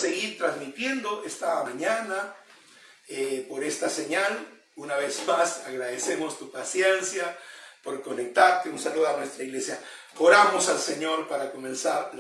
seguir transmitiendo esta mañana por esta señal. Una vez más, agradecemos tu paciencia por conectarte. Un saludo a nuestra iglesia. Oramos al Señor para comenzar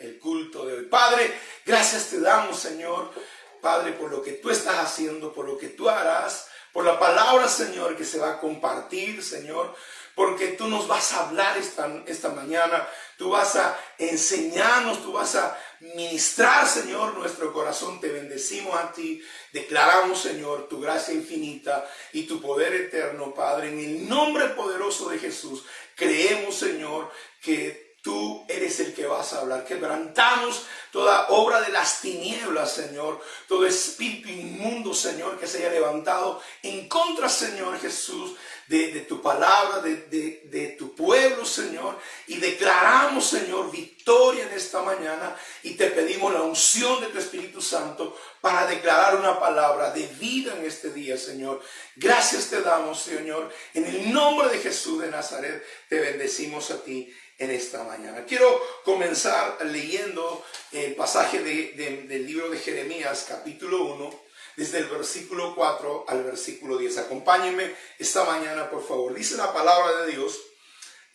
el culto de hoy. Padre, gracias te damos, Señor, Padre, por lo que tú estás haciendo, por lo que tú harás, por la palabra, Señor, que se va a compartir, Señor, porque tú nos vas a hablar esta mañana, tú vas a enseñarnos, tú vas a ministrar, Señor, nuestro corazón. Te bendecimos a ti, declaramos, Señor, tu gracia infinita y tu poder eterno, Padre. En el nombre poderoso de Jesús, creemos, Señor, que tú eres el que vas a hablar. Quebrantamos toda obra de las tinieblas, Señor. Todo espíritu inmundo, Señor, que se haya levantado en contra, Señor Jesús, de tu palabra, de tu pueblo, Señor. Y declaramos, Señor, victoria en esta mañana. Y te pedimos la unción de tu Espíritu Santo para declarar una palabra de vida en este día, Señor. Gracias te damos, Señor. En el nombre de Jesús de Nazaret, te bendecimos a ti en esta mañana. Quiero comenzar leyendo el pasaje del libro de Jeremías, capítulo 1, desde el versículo 4 al versículo 10. Acompáñenme esta mañana, por favor. Dice la palabra de Dios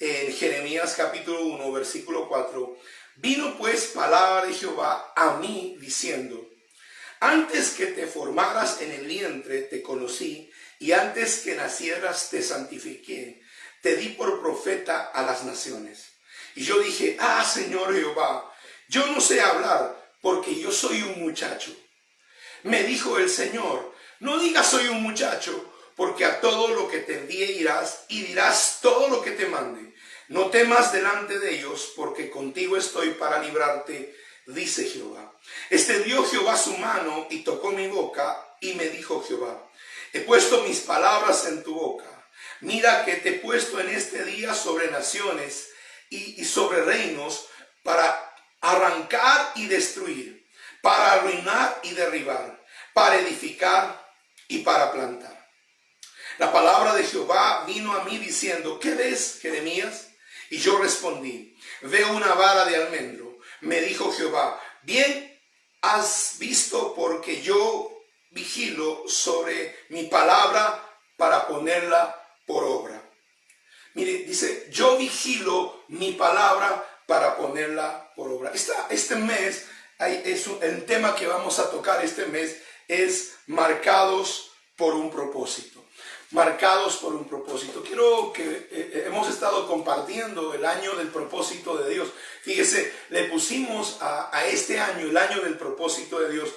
en Jeremías, capítulo 1, versículo 4. Vino pues palabra de Jehová a mí, diciendo: antes que te formaras en el vientre te conocí, y antes que nacieras te santifiqué, te di por profeta a las naciones. Y yo dije: Señor Jehová, yo no sé hablar, porque yo soy un muchacho. Me dijo el Señor: no digas soy un muchacho, porque a todo lo que te envíe irás, y dirás todo lo que te mande. No temas delante de ellos, porque contigo estoy para librarte, dice Jehová. Extendió Jehová su mano y tocó mi boca, y me dijo Jehová: he puesto mis palabras en tu boca. Mira que te he puesto en este día sobre naciones y sobre reinos, para arrancar y destruir, para arruinar y derribar, para edificar y para plantar. La palabra de Jehová vino a mí diciendo: ¿qué ves, Jeremías? Y yo respondí: veo una vara de almendro. Me dijo Jehová: bien has visto, porque yo vigilo sobre mi palabra para ponerla por obra. Mire, dice: yo vigilo mi palabra para ponerla por obra. Este mes, el tema que vamos a tocar este mes es marcados por un propósito. Marcados por un propósito. Quiero que hemos estado compartiendo el año del propósito de Dios. Fíjese, le pusimos a este año el año del propósito de Dios.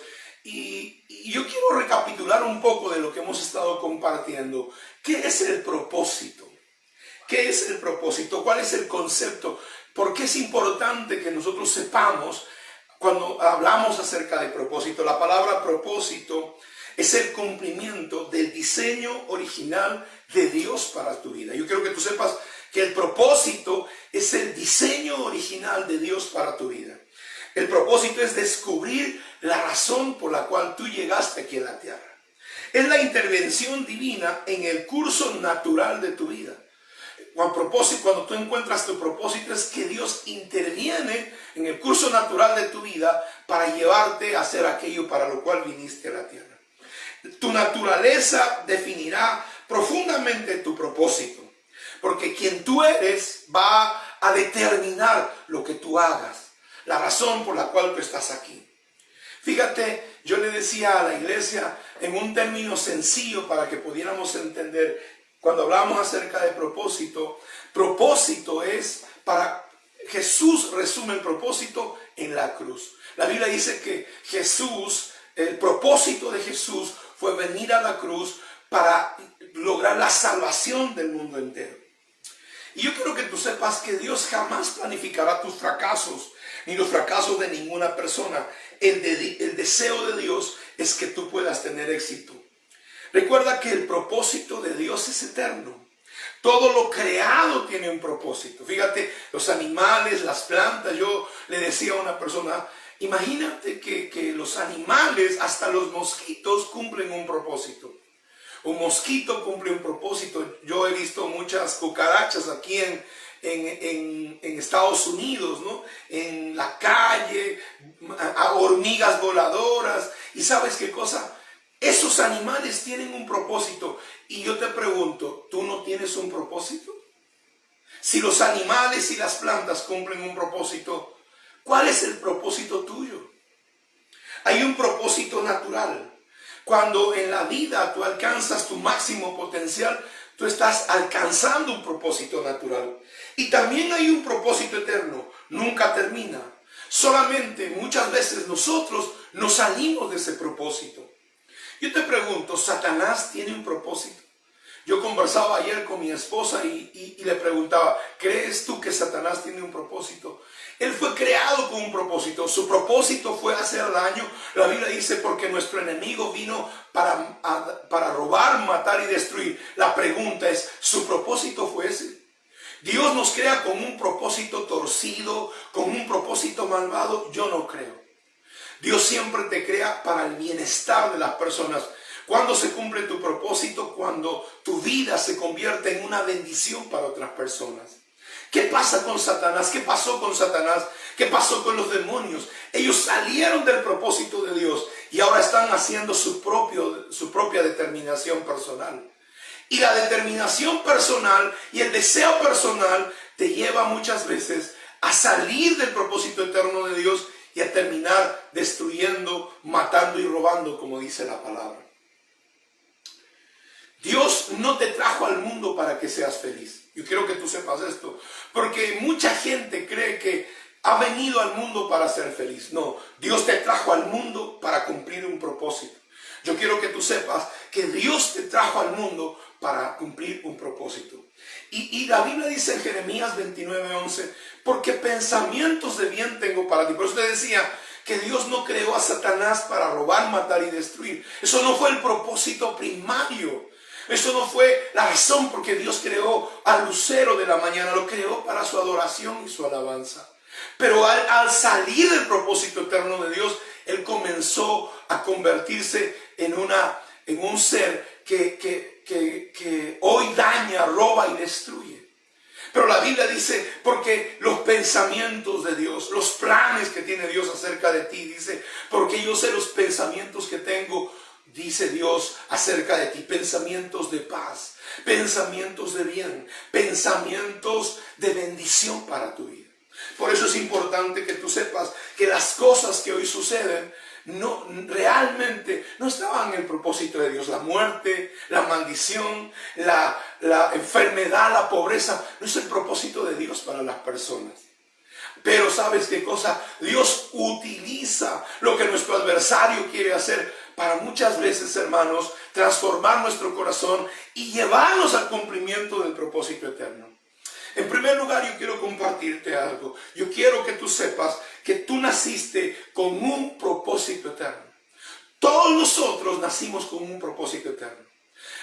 Y yo quiero recapitular un poco de lo que hemos estado compartiendo. ¿Qué es el propósito? ¿Qué es el propósito? ¿Cuál es el concepto? ¿Por qué es importante que nosotros sepamos cuando hablamos acerca de propósito? La palabra propósito es el cumplimiento del diseño original de Dios para tu vida. Yo quiero que tú sepas que el propósito es el diseño original de Dios para tu vida. El propósito es descubrir la razón por la cual tú llegaste aquí en la tierra. Es la intervención divina en el curso natural de tu vida. Cuando tú encuentras tu propósito, es que Dios interviene en el curso natural de tu vida para llevarte a hacer aquello para lo cual viniste a la tierra. Tu naturaleza definirá profundamente tu propósito, porque quien tú eres va a determinar lo que tú hagas, la razón por la cual tú estás aquí. Fíjate, yo le decía a la iglesia en un término sencillo para que pudiéramos entender. Cuando hablamos acerca de propósito, propósito es Jesús resume el propósito en la cruz. La Biblia dice que el propósito de Jesús fue venir a la cruz para lograr la salvación del mundo entero. Y yo quiero que tú sepas que Dios jamás planificará tus fracasos, ni los fracasos de ninguna persona. El deseo de Dios es que tú puedas tener éxito. Recuerda que el propósito de Dios es eterno. Todo lo creado tiene un propósito. Fíjate, los animales, las plantas. Yo le decía a una persona: imagínate que los animales, hasta los mosquitos, cumplen un propósito. Un mosquito cumple un propósito. Yo he visto muchas cucarachas aquí en Estados Unidos, ¿no? En la calle, a hormigas voladoras. ¿Y sabes qué cosa? Esos animales tienen un propósito. Y yo te pregunto, ¿tú no tienes un propósito? Si los animales y las plantas cumplen un propósito, ¿cuál es el propósito tuyo? Hay un propósito natural. Cuando en la vida tú alcanzas tu máximo potencial, tú estás alcanzando un propósito natural. Y también hay un propósito eterno. Nunca termina. Solamente muchas veces nosotros nos salimos de ese propósito. Yo te pregunto, ¿Satanás tiene un propósito? Yo conversaba ayer con mi esposa y le preguntaba, ¿crees tú que Satanás tiene un propósito? Él fue creado con un propósito. Su propósito fue hacer daño. La Biblia dice, porque nuestro enemigo vino para robar, matar y destruir. La pregunta es, ¿su propósito fue ese? Dios nos crea con un propósito torcido, con un propósito malvado. Yo no creo. Dios siempre te crea para el bienestar de las personas. ¿Cuándo se cumple tu propósito? Cuando tu vida se convierte en una bendición para otras personas. ¿Qué pasa con Satanás? ¿Qué pasó con Satanás? ¿Qué pasó con los demonios? Ellos salieron del propósito de Dios y ahora están haciendo su propia determinación personal. Y la determinación personal y el deseo personal te lleva muchas veces a salir del propósito eterno de Dios y a terminar destruyendo, matando y robando, como dice la palabra. Dios no te trajo al mundo para que seas feliz. Yo quiero que tú sepas esto, porque mucha gente cree que ha venido al mundo para ser feliz. No, Dios te trajo al mundo para cumplir un propósito. Yo quiero que tú sepas que Dios te trajo al mundo para cumplir un propósito. Y la Biblia dice en Jeremías 29:11, porque pensamientos de bien tengo para ti. Por eso te decía que Dios no creó a Satanás para robar, matar y destruir. Eso no fue el propósito primario. Eso no fue la razón por qué Dios creó al lucero de la mañana. Lo creó para su adoración y su alabanza. Pero al salir del propósito eterno de Dios, Él comenzó a convertirse en un ser que hoy daña, roba y destruye. Pero la Biblia dice, porque los pensamientos de Dios, los planes que tiene Dios acerca de ti, dice, porque yo sé los pensamientos que tengo, dice Dios acerca de ti, pensamientos de paz, pensamientos de bien, pensamientos de bendición para tu vida. Por eso es importante que tú sepas que las cosas que hoy suceden realmente no estaban en el propósito de Dios. La muerte, la maldición, la enfermedad, la pobreza, no es el propósito de Dios para las personas. Pero ¿sabes qué cosa? Dios utiliza lo que nuestro adversario quiere hacer para muchas veces, hermanos, transformar nuestro corazón y llevarnos al cumplimiento del propósito eterno. En primer lugar, yo quiero compartirte algo. Yo quiero que tú sepas que tú naciste con un propósito eterno. Todos nosotros nacimos con un propósito eterno.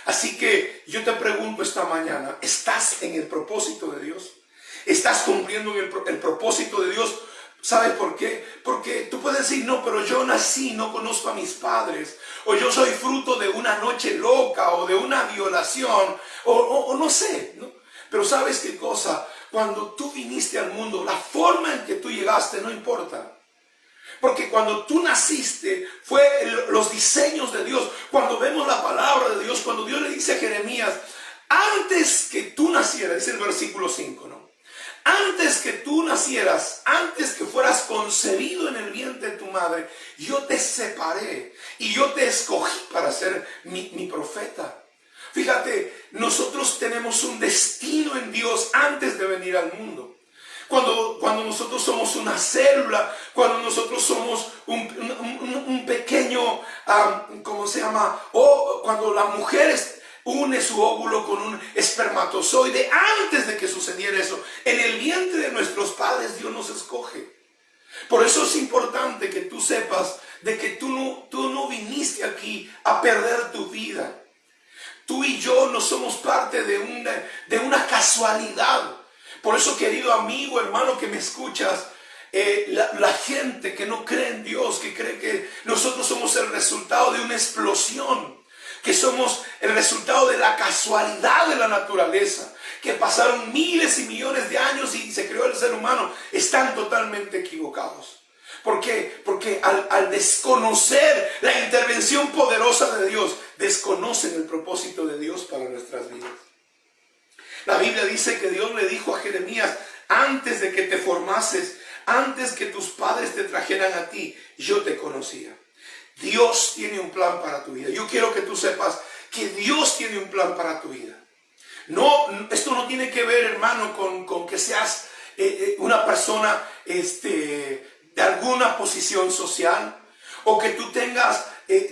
Así que yo te pregunto esta mañana, ¿estás en el propósito de Dios? ¿Estás cumpliendo el propósito de Dios? ¿Sabes por qué? Porque tú puedes decir, no, pero yo nací, no conozco a mis padres. O yo soy fruto de una noche loca o de una violación. O no sé, ¿no? Pero ¿sabes qué cosa? Cuando tú viniste al mundo, la forma en que tú llegaste no importa. Porque cuando tú naciste, fue los diseños de Dios. Cuando vemos la palabra de Dios, cuando Dios le dice a Jeremías, antes que tú nacieras, es el versículo 5, ¿no? Antes que tú nacieras, antes que fueras concebido en el vientre de tu madre, yo te separé y yo te escogí para ser mi profeta. Fíjate, nosotros tenemos un destino en Dios antes de venir al mundo. Cuando nosotros somos una célula, cuando nosotros somos un pequeño, ¿cómo se llama? O cuando la mujer une su óvulo con un espermatozoide, antes de que sucediera eso, en el vientre de nuestros padres Dios nos escoge. Por eso es importante que tú sepas de que tú no viniste aquí a perder tu vida. Tú y yo no somos parte de una casualidad. Por eso, querido amigo, hermano que me escuchas, la gente que no cree en Dios, que cree que nosotros somos el resultado de una explosión, que somos el resultado de la casualidad de la naturaleza, que pasaron miles y millones de años y se creó el ser humano, están totalmente equivocados. ¿Por qué? Porque al desconocer la intervención poderosa de Dios, desconocen el propósito de Dios para nuestras vidas. La Biblia dice que Dios le dijo a Jeremías: antes de que te formases, antes que tus padres te trajeran a ti, yo te conocía. Dios tiene un plan para tu vida. Yo quiero que tú sepas que Dios tiene un plan para tu vida. No, esto no tiene que ver, hermano, con que seas una persona de alguna posición social, o que tú tengas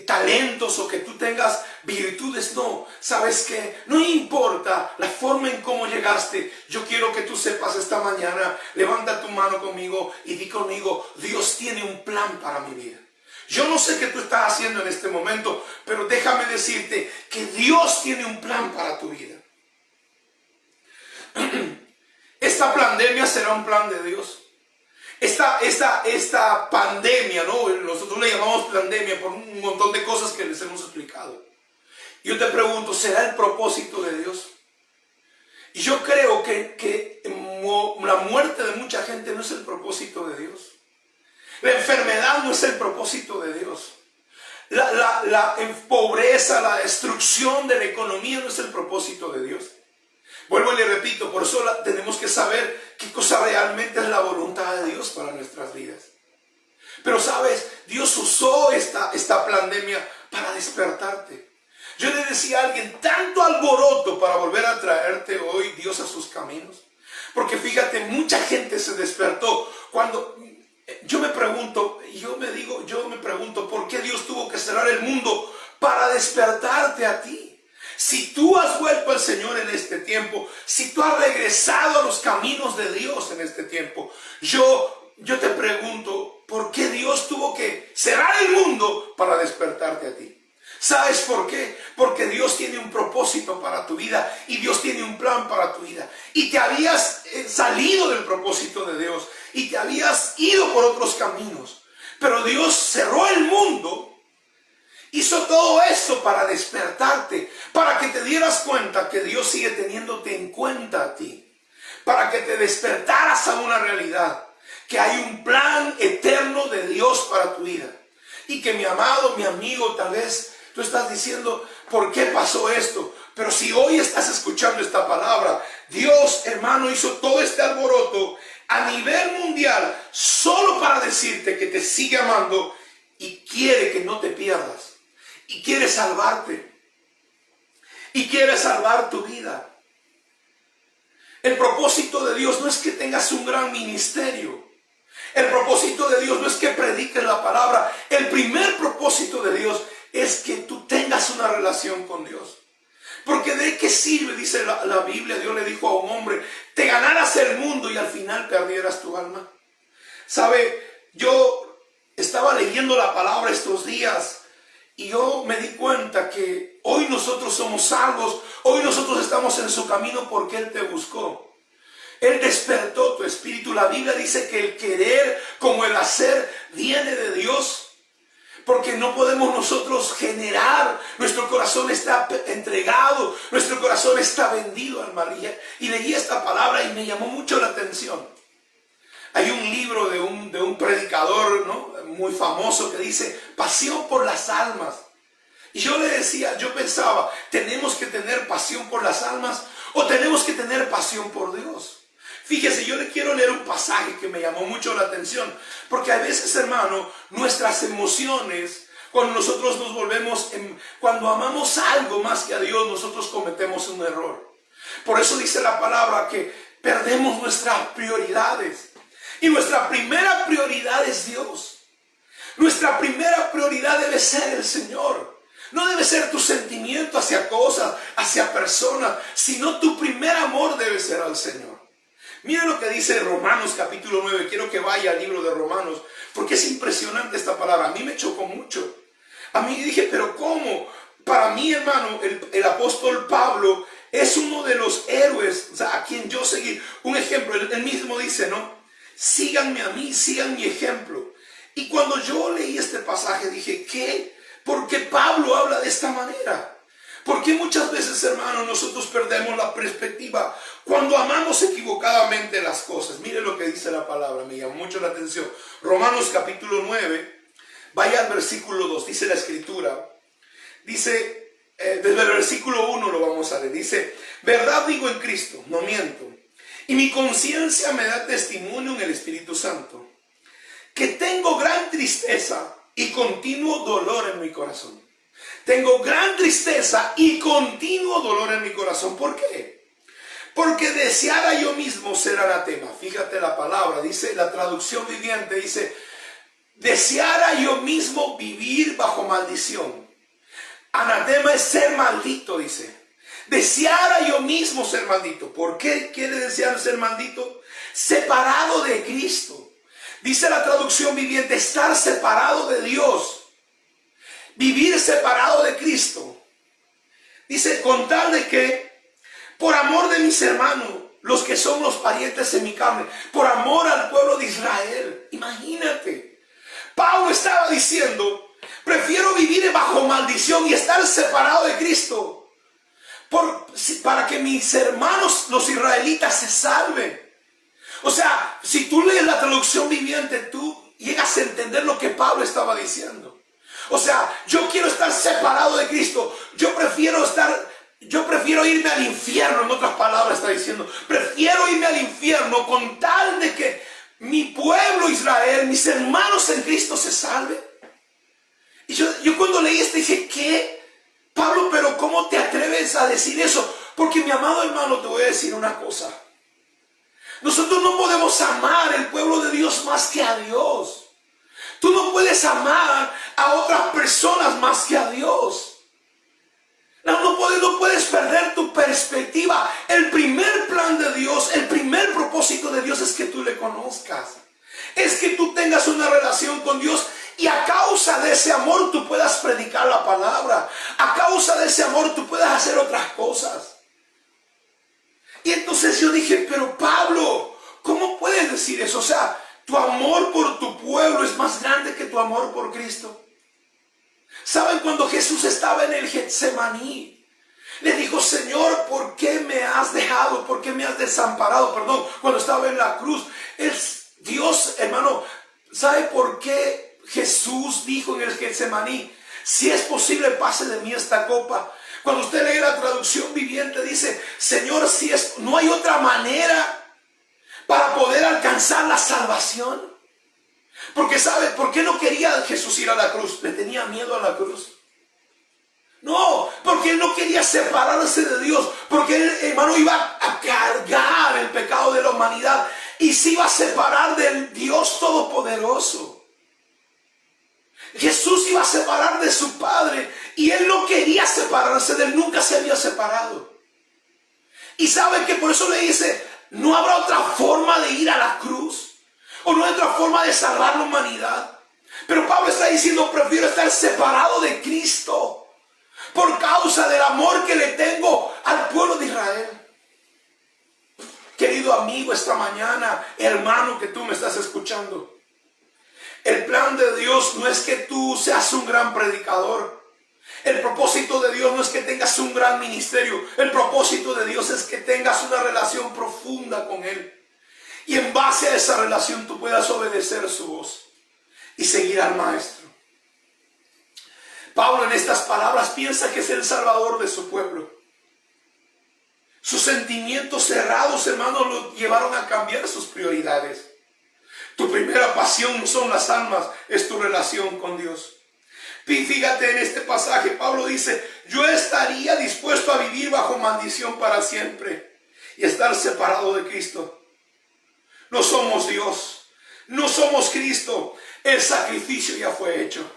talentos, o que tú tengas virtudes. No, ¿sabes qué? No importa la forma en cómo llegaste. Yo quiero que tú sepas esta mañana, levanta tu mano conmigo y di conmigo: Dios tiene un plan para mi vida. Yo no sé qué tú estás haciendo en este momento, pero déjame decirte que Dios tiene un plan para tu vida. Esta pandemia será un plan de Dios. Esta pandemia, ¿no? Nosotros le llamamos pandemia por un montón de cosas que les hemos explicado. Yo te pregunto, ¿será el propósito de Dios? Y yo creo que la muerte de mucha gente no es el propósito de Dios. La enfermedad no es el propósito de Dios. La pobreza, la destrucción de la economía no es el propósito de Dios. Vuelvo y le repito, por eso tenemos que saber qué cosa realmente es la voluntad de Dios para nuestras vidas. Pero sabes, Dios usó esta pandemia para despertarte. Yo le decía a alguien, tanto alboroto para volver a traerte hoy Dios a sus caminos. Porque fíjate, mucha gente se despertó cuando... Yo me pregunto, ¿por qué Dios tuvo que cerrar el mundo para despertarte a ti? Si tú has vuelto al Señor en este tiempo, si tú has regresado a los caminos de Dios en este tiempo, yo te pregunto, ¿por qué Dios tuvo que cerrar el mundo para despertarte a ti? ¿Sabes por qué? Porque Dios tiene un propósito para tu vida y Dios tiene un plan para tu vida. Y te habías salido del propósito de Dios y te habías ido por otros caminos. Pero Dios cerró el mundo. Hizo todo eso para despertarte, para que te dieras cuenta que Dios sigue teniéndote en cuenta a ti, para que te despertaras a una realidad, que hay un plan eterno de Dios para tu vida. Y que mi amado, mi amigo, tal vez tú estás diciendo, ¿por qué pasó esto? Pero si hoy estás escuchando esta palabra, Dios, hermano, hizo todo este alboroto a nivel mundial solo para decirte que te sigue amando y quiere que no te pierdas. Y quiere salvarte. Y quiere salvar tu vida. El propósito de Dios no es que tengas un gran ministerio. El propósito de Dios no es que prediques la palabra. El primer propósito de Dios es que tú tengas una relación con Dios. Porque ¿de qué sirve? Dice la Biblia, Dios le dijo a un hombre, te ganaras el mundo y al final perdieras tu alma. ¿Sabe? Yo estaba leyendo la palabra estos días. Y yo me di cuenta que hoy nosotros somos salvos, hoy nosotros estamos en su camino porque Él te buscó. Él despertó tu espíritu. La Biblia dice que el querer como el hacer viene de Dios. Porque no podemos nosotros generar, nuestro corazón está entregado, nuestro corazón está vendido al mal. Y leí esta palabra y me llamó mucho la atención. Hay un libro de un predicador, ¿no?, muy famoso, que dice pasión por las almas. Y yo le decía, yo pensaba, ¿tenemos que tener pasión por las almas o tenemos que tener pasión por Dios? Fíjese, yo le quiero leer un pasaje que me llamó mucho la atención. Porque a veces, hermano, nuestras emociones, cuando nosotros nos volvemos, cuando amamos algo más que a Dios, nosotros cometemos un error. Por eso dice la palabra que perdemos nuestras prioridades. Y nuestra primera prioridad es Dios. Nuestra primera prioridad debe ser el Señor. No debe ser tu sentimiento hacia cosas, hacia personas, sino tu primer amor debe ser al Señor. Mira lo que dice Romanos capítulo 9. Quiero que vaya al libro de Romanos, porque es impresionante esta palabra. A mí me chocó mucho. A mí dije, pero ¿cómo? Para mí, hermano, el apóstol Pablo es uno de los héroes, o sea, a quien yo seguí. Un ejemplo, él mismo dice, ¿no? Síganme a mí, sigan mi ejemplo. Y cuando yo leí este pasaje dije, ¿qué? ¿Por qué Pablo habla de esta manera? Porque muchas veces, hermanos, nosotros perdemos la perspectiva cuando amamos equivocadamente las cosas. Mire lo que dice la palabra, me llama mucho la atención. Romanos capítulo 9, vaya al versículo 2, dice la escritura. Dice, desde el versículo 1 lo vamos a leer. Dice, verdad digo en Cristo, no miento. Y mi conciencia me da testimonio en el Espíritu Santo, que tengo gran tristeza y continuo dolor en mi corazón. Tengo gran tristeza y continuo dolor en mi corazón. ¿Por qué? Porque deseara yo mismo ser anatema. Fíjate la palabra, dice la traducción viviente, dice, deseara yo mismo vivir bajo maldición. Anatema es ser maldito, dice. Deseara yo mismo ser maldito. ¿Por qué quiere desear ser maldito? Separado de Cristo. Dice la traducción viviente, estar separado de Dios. Vivir separado de Cristo. Dice, con tal de que, por amor de mis hermanos, los que son los parientes en mi carne, por amor al pueblo de Israel. Imagínate. Pablo estaba diciendo, prefiero vivir bajo maldición y estar separado de Cristo para que mis hermanos, los israelitas, se salven. O sea, si tú lees la traducción viviente, tú llegas a entender lo que Pablo estaba diciendo. O sea, yo quiero estar separado de Cristo. Yo prefiero irme al infierno, en otras palabras está diciendo. Prefiero irme al infierno con tal de que mi pueblo Israel, mis hermanos en Cristo se salven. Y yo cuando leí esto dije, ¿qué? Pablo, pero ¿cómo te atreves a decir eso? Porque mi amado hermano, te voy a decir una cosa. Nosotros no podemos amar el pueblo de Dios más que a Dios. Tú no puedes amar a otras personas más que a Dios. No puedes perder tu perspectiva. El primer plan de Dios, el primer propósito de Dios es que tú le conozcas. Es que tú tengas una relación con Dios y a causa de ese amor tú puedas predicar la palabra. A causa de ese amor tú puedas hacer otras cosas. Y entonces yo dije, pero Pablo, ¿cómo puedes decir eso? O sea, tu amor por tu pueblo es más grande que tu amor por Cristo. ¿Saben? Cuando Jesús estaba en el Getsemaní, le dijo, Señor, ¿por qué me has dejado? ¿Por qué me has desamparado? Perdón, cuando estaba en la cruz. Dios, hermano, ¿sabe por qué Jesús dijo en el Getsemaní, si es posible, pase de mí esta copa? Cuando usted lee la traducción viviente, dice, Señor, no hay otra manera para poder alcanzar la salvación. Porque ¿sabe por qué no quería Jesús ir a la cruz? Le tenía miedo a la cruz. No, porque él no quería separarse de Dios. Porque él, hermano, iba a cargar el pecado de la humanidad y se iba a separar del Dios Todopoderoso. Jesús iba a separar de su Padre y él no quería separarse de él, nunca se había separado. Y sabe que por eso le dice, no habrá otra forma de ir a la cruz, o no hay otra forma de salvar la humanidad. Pero Pablo está diciendo, prefiero estar separado de Cristo por causa del amor que le tengo al pueblo de Israel. Querido amigo, esta mañana, hermano que tú me estás escuchando, el plan de Dios no es que tú seas un gran predicador. El propósito de Dios no es que tengas un gran ministerio. El propósito de Dios es que tengas una relación profunda con Él. Y en base a esa relación tú puedas obedecer su voz y seguir al Maestro. Pablo en estas palabras piensa que es el Salvador de su pueblo. Sus sentimientos cerrados, hermanos, lo llevaron a cambiar sus prioridades. Tu primera pasión no son las almas, es tu relación con Dios. Y fíjate en este pasaje, Pablo dice, yo estaría dispuesto a vivir bajo maldición para siempre y estar separado de Cristo. No somos Dios, no somos Cristo, el sacrificio ya fue hecho.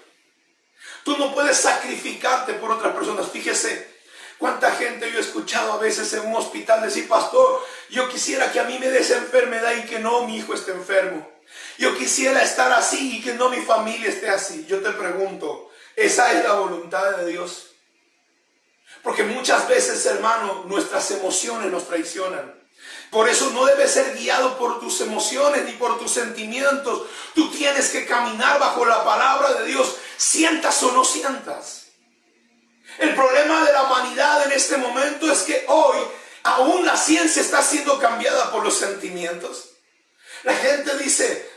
Tú no puedes sacrificarte por otras personas. Fíjese cuánta gente yo he escuchado a veces en un hospital decir, pastor, yo quisiera que a mí me dé esa enfermedad y que no mi hijo esté enfermo. Yo quisiera estar así y que no mi familia esté así. Yo te pregunto, ¿esa es la voluntad de Dios? Porque muchas veces, hermano, nuestras emociones nos traicionan. Por eso no debes ser guiado por tus emociones ni por tus sentimientos. Tú tienes que caminar bajo la palabra de Dios, sientas o no sientas. El problema de la humanidad en este momento es que hoy aún la ciencia está siendo cambiada por los sentimientos. La gente dice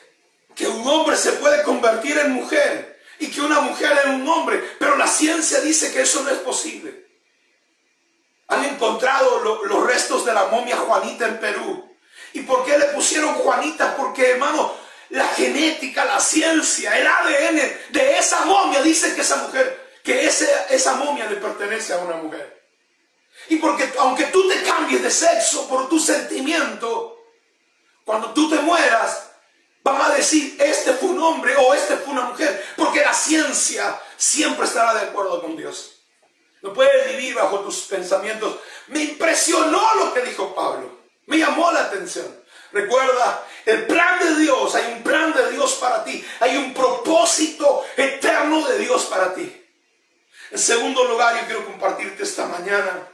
que un hombre se puede convertir en mujer y que una mujer en un hombre, pero la ciencia dice que eso no es posible. Han encontrado los restos de la momia Juanita en Perú. ¿Y por qué le pusieron Juanita? Porque, hermano, la genética, la ciencia, el ADN de esa momia dice que esa mujer, que esa momia le pertenece a una mujer. Y porque aunque tú te cambies de sexo por tu sentimiento, cuando tú te mueras, van a decir, este fue un hombre o este fue una mujer, porque la ciencia siempre estará de acuerdo con Dios. No puedes vivir bajo tus pensamientos. Me impresionó lo que dijo Pablo. Me llamó la atención. Recuerda, el plan de Dios, hay un plan de Dios para ti. Hay un propósito eterno de Dios para ti. En segundo lugar, yo quiero compartirte esta mañana.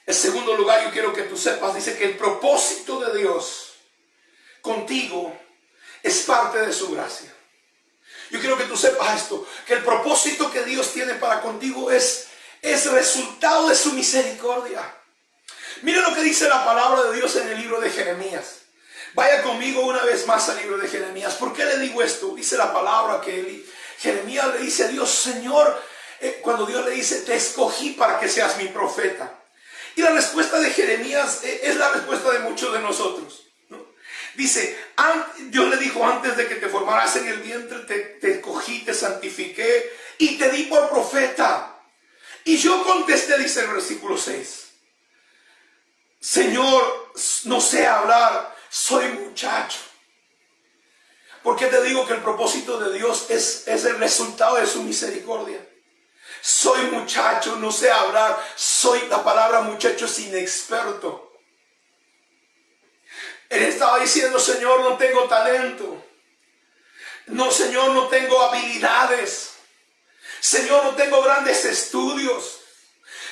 En segundo lugar, yo quiero que tú sepas, dice que el propósito de Dios contigo es parte de su gracia. Yo quiero que tú sepas esto, que el propósito que Dios tiene para contigo es resultado de su misericordia. Mira lo que dice la palabra de Dios en el libro de Jeremías. Vaya conmigo una vez más al libro de Jeremías. ¿Por qué le digo esto? Dice la palabra que Jeremías le dice a Dios, Señor, cuando Dios le dice, te escogí para que seas mi profeta. Y la respuesta de Jeremías es la respuesta de muchos de nosotros. Dice, Dios le dijo, antes de que te formaras en el vientre, te escogí, te santifiqué y te di por profeta. Y yo contesté, dice el versículo 6, Señor, no sé hablar, soy muchacho. ¿Por qué te digo que el propósito de Dios es el resultado de su misericordia? Soy muchacho, no sé hablar, la palabra muchacho es inexperto. Él estaba diciendo, Señor, no tengo talento. No, Señor, no tengo habilidades. Señor, no tengo grandes estudios.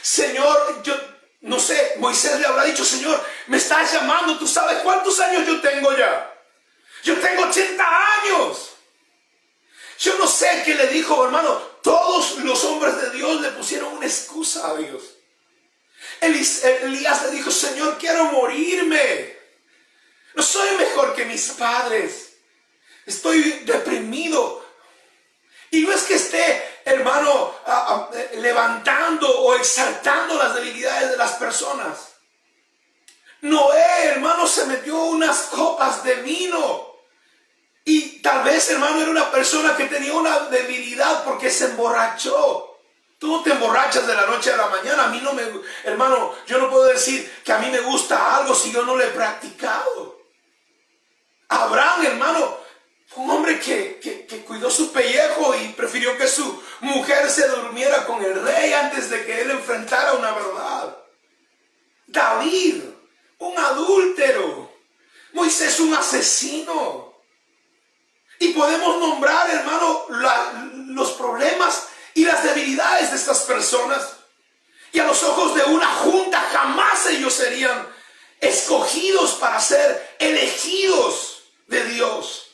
Señor, yo no sé, Moisés le habrá dicho, Señor, me estás llamando, tú sabes cuántos años yo tengo ya. Yo tengo 80 años. Yo no sé qué le dijo, hermano. Todos los hombres de Dios le pusieron una excusa a Dios. Elías le dijo, Señor, quiero morirme. No soy mejor que mis padres. Estoy deprimido. Y no es que esté, hermano, levantando o exaltando las debilidades de las personas. Noé, hermano, se metió unas copas de vino. Y tal vez, hermano, era una persona que tenía una debilidad porque se emborrachó. Tú no te emborrachas de la noche a la mañana. A mí no me, hermano, yo no puedo decir que a mí me gusta algo si yo no lo he practicado. Abraham, hermano, fue un hombre que cuidó su pellejo y prefirió que su mujer se durmiera con el rey antes de que él enfrentara una verdad. David, un adúltero. Moisés, un asesino. Y podemos nombrar, hermano, los problemas y las debilidades de estas personas. Y a los ojos de una junta jamás ellos serían escogidos para ser elegidos de Dios,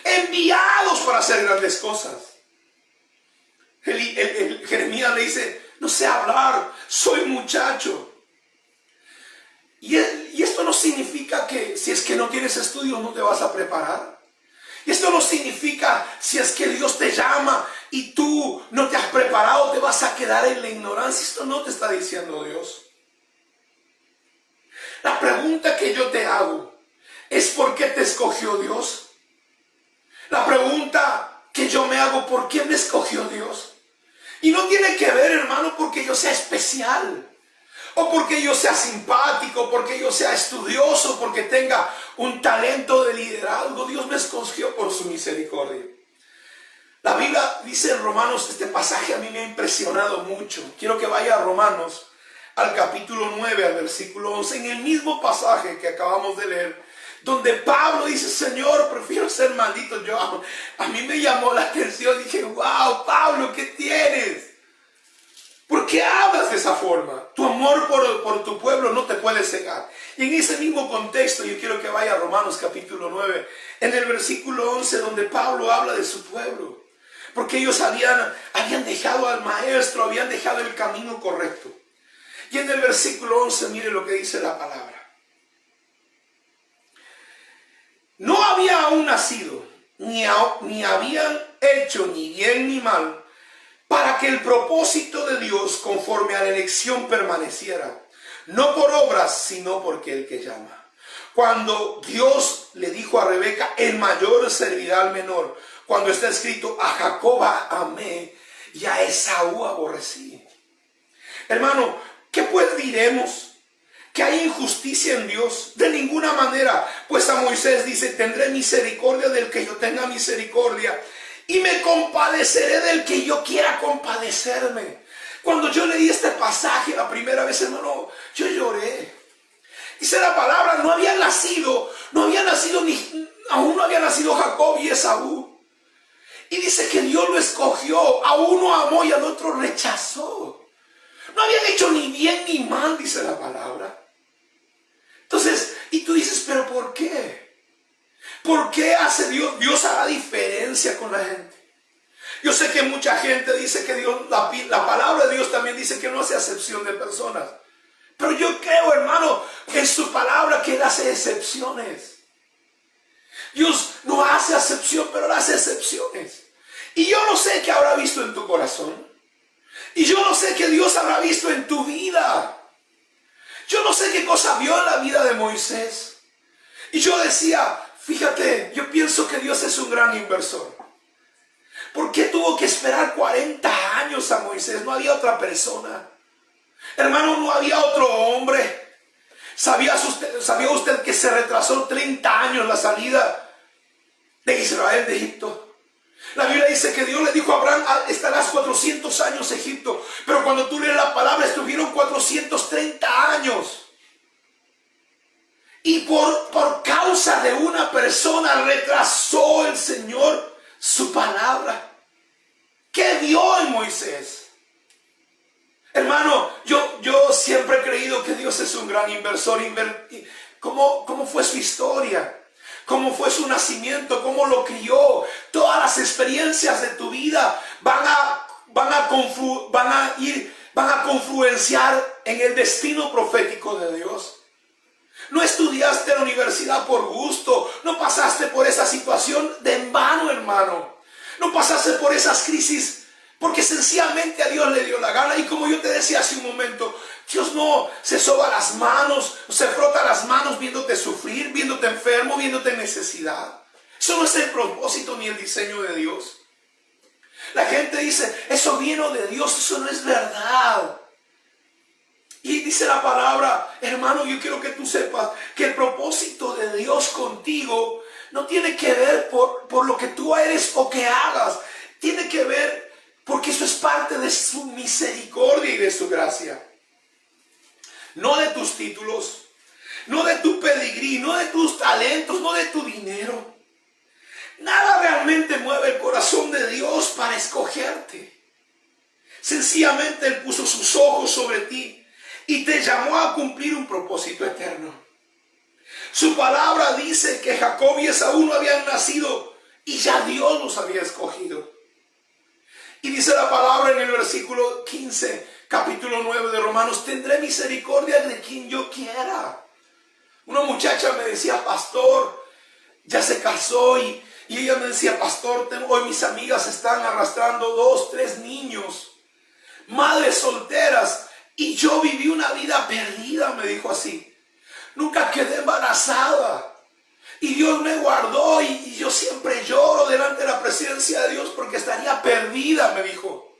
enviados para hacer grandes cosas. Jeremías le dice, no sé hablar, soy muchacho. Y esto no significa que si es que no tienes estudios no te vas a preparar. Y esto no significa si es que Dios te llama y tú no te has preparado, te vas a quedar en la ignorancia. Esto no te está diciendo Dios. La pregunta que yo te hago es ¿por qué te escogió Dios? La pregunta que yo me hago, ¿por qué me escogió Dios? Y no tiene que ver, hermano, porque yo sea especial. O porque yo sea simpático, porque yo sea estudioso, porque tenga un talento de liderazgo. Dios me escogió por su misericordia. La Biblia dice en Romanos, este pasaje a mí me ha impresionado mucho. Quiero que vaya a Romanos, al capítulo 9, al versículo 11, en el mismo pasaje que acabamos de leer, donde Pablo dice, Señor, prefiero ser maldito. A mí me llamó la atención, dije, wow, Pablo, ¿qué tienes? ¿Por qué hablas de esa forma? Tu amor por tu pueblo no te puede cegar. Y en ese mismo contexto yo quiero que vaya a Romanos capítulo 9, en el versículo 11, donde Pablo habla de su pueblo. porque ellos habían dejado al maestro, habían dejado el camino correcto. Y en el versículo 11, mire lo que dice la palabra. No había aún nacido, ni habían hecho ni bien ni mal, para que el propósito de Dios conforme a la elección permaneciera, no por obras, sino porque el que llama. Cuando Dios le dijo a Rebeca, el mayor servirá al menor, cuando está escrito, a Jacob amé y a Esaú aborrecí. Hermano, ¿qué pues diremos? ¿Que hay injusticia en Dios? De ninguna manera, pues a Moisés dice, tendré misericordia del que yo tenga misericordia, y me compadeceré del que yo quiera compadecerme. Cuando yo leí este pasaje la primera vez, hermano, yo lloré. Dice la palabra, aún no había nacido Jacob y Esaú. Y dice que Dios lo escogió, a uno amó y al otro rechazó. No habían hecho ni bien ni mal, dice la palabra. Entonces, y tú dices, ¿pero por qué? ¿Por qué hace Dios hará diferencia con la gente? Yo sé que mucha gente dice que la palabra de Dios también dice que no hace acepción de personas. Pero yo creo, hermano, que en su palabra que Él hace excepciones. Dios no hace acepción, pero Él hace excepciones. Y yo no sé qué habrá visto en tu corazón. Y yo no sé qué Dios habrá visto en tu vida. Yo no sé qué cosa vio en la vida de Moisés. Y yo decía, fíjate, yo pienso que Dios es un gran inversor. ¿Por qué tuvo que esperar 40 años a Moisés? No había otra persona. Hermano, no había otro hombre. ¿Sabía usted que se retrasó 30 años la salida de Israel de Egipto? La Biblia dice que Dios le dijo a Abraham, estarás 400 años en Egipto. Pero cuando tú lees la palabra, estuvieron 430 años. Y por causa de una persona retrasó el Señor su palabra. ¿Qué vio en Moisés? Hermano, yo siempre he creído que Dios es un gran inversor. ¿Cómo fue su historia? ¿Cómo fue su nacimiento? ¿Cómo lo crió? Todas las experiencias de tu vida van a confluenciar en el destino profético de Dios. No estudiaste en la universidad por gusto. No pasaste por esa situación de en vano, hermano. No pasaste por esas crisis porque sencillamente a Dios le dio la gana. Y como yo te decía hace un momento, Dios no se soba las manos, se frota las manos viéndote sufrir, viéndote enfermo, viéndote en necesidad. Eso no es el propósito ni el diseño de Dios. La gente dice, eso vino de Dios, eso no es verdad. Y dice la palabra, hermano, yo quiero que tú sepas que el propósito de Dios contigo no tiene que ver por lo que tú eres o que hagas. Tiene que ver porque eso es parte de su misericordia y de su gracia. No de tus títulos, no de tu pedigrí, no de tus talentos, no de tu dinero. Nada realmente mueve el corazón de Dios para escogerte. Sencillamente Él puso sus ojos sobre ti y te llamó a cumplir un propósito eterno. Su palabra dice que Jacob y Esaú no habían nacido y ya Dios los había escogido. Y dice la palabra en el versículo 15, capítulo 9 de Romanos, tendré misericordia de quien yo quiera. Una muchacha me decía, pastor, ya se casó y ella me decía, pastor, hoy mis amigas están arrastrando 2, 3 niños, madres solteras, y yo viví una vida perdida, me dijo así. Nunca quedé embarazada. Y Dios me guardó y yo siempre lloro delante de la presencia de Dios porque estaría perdida, me dijo.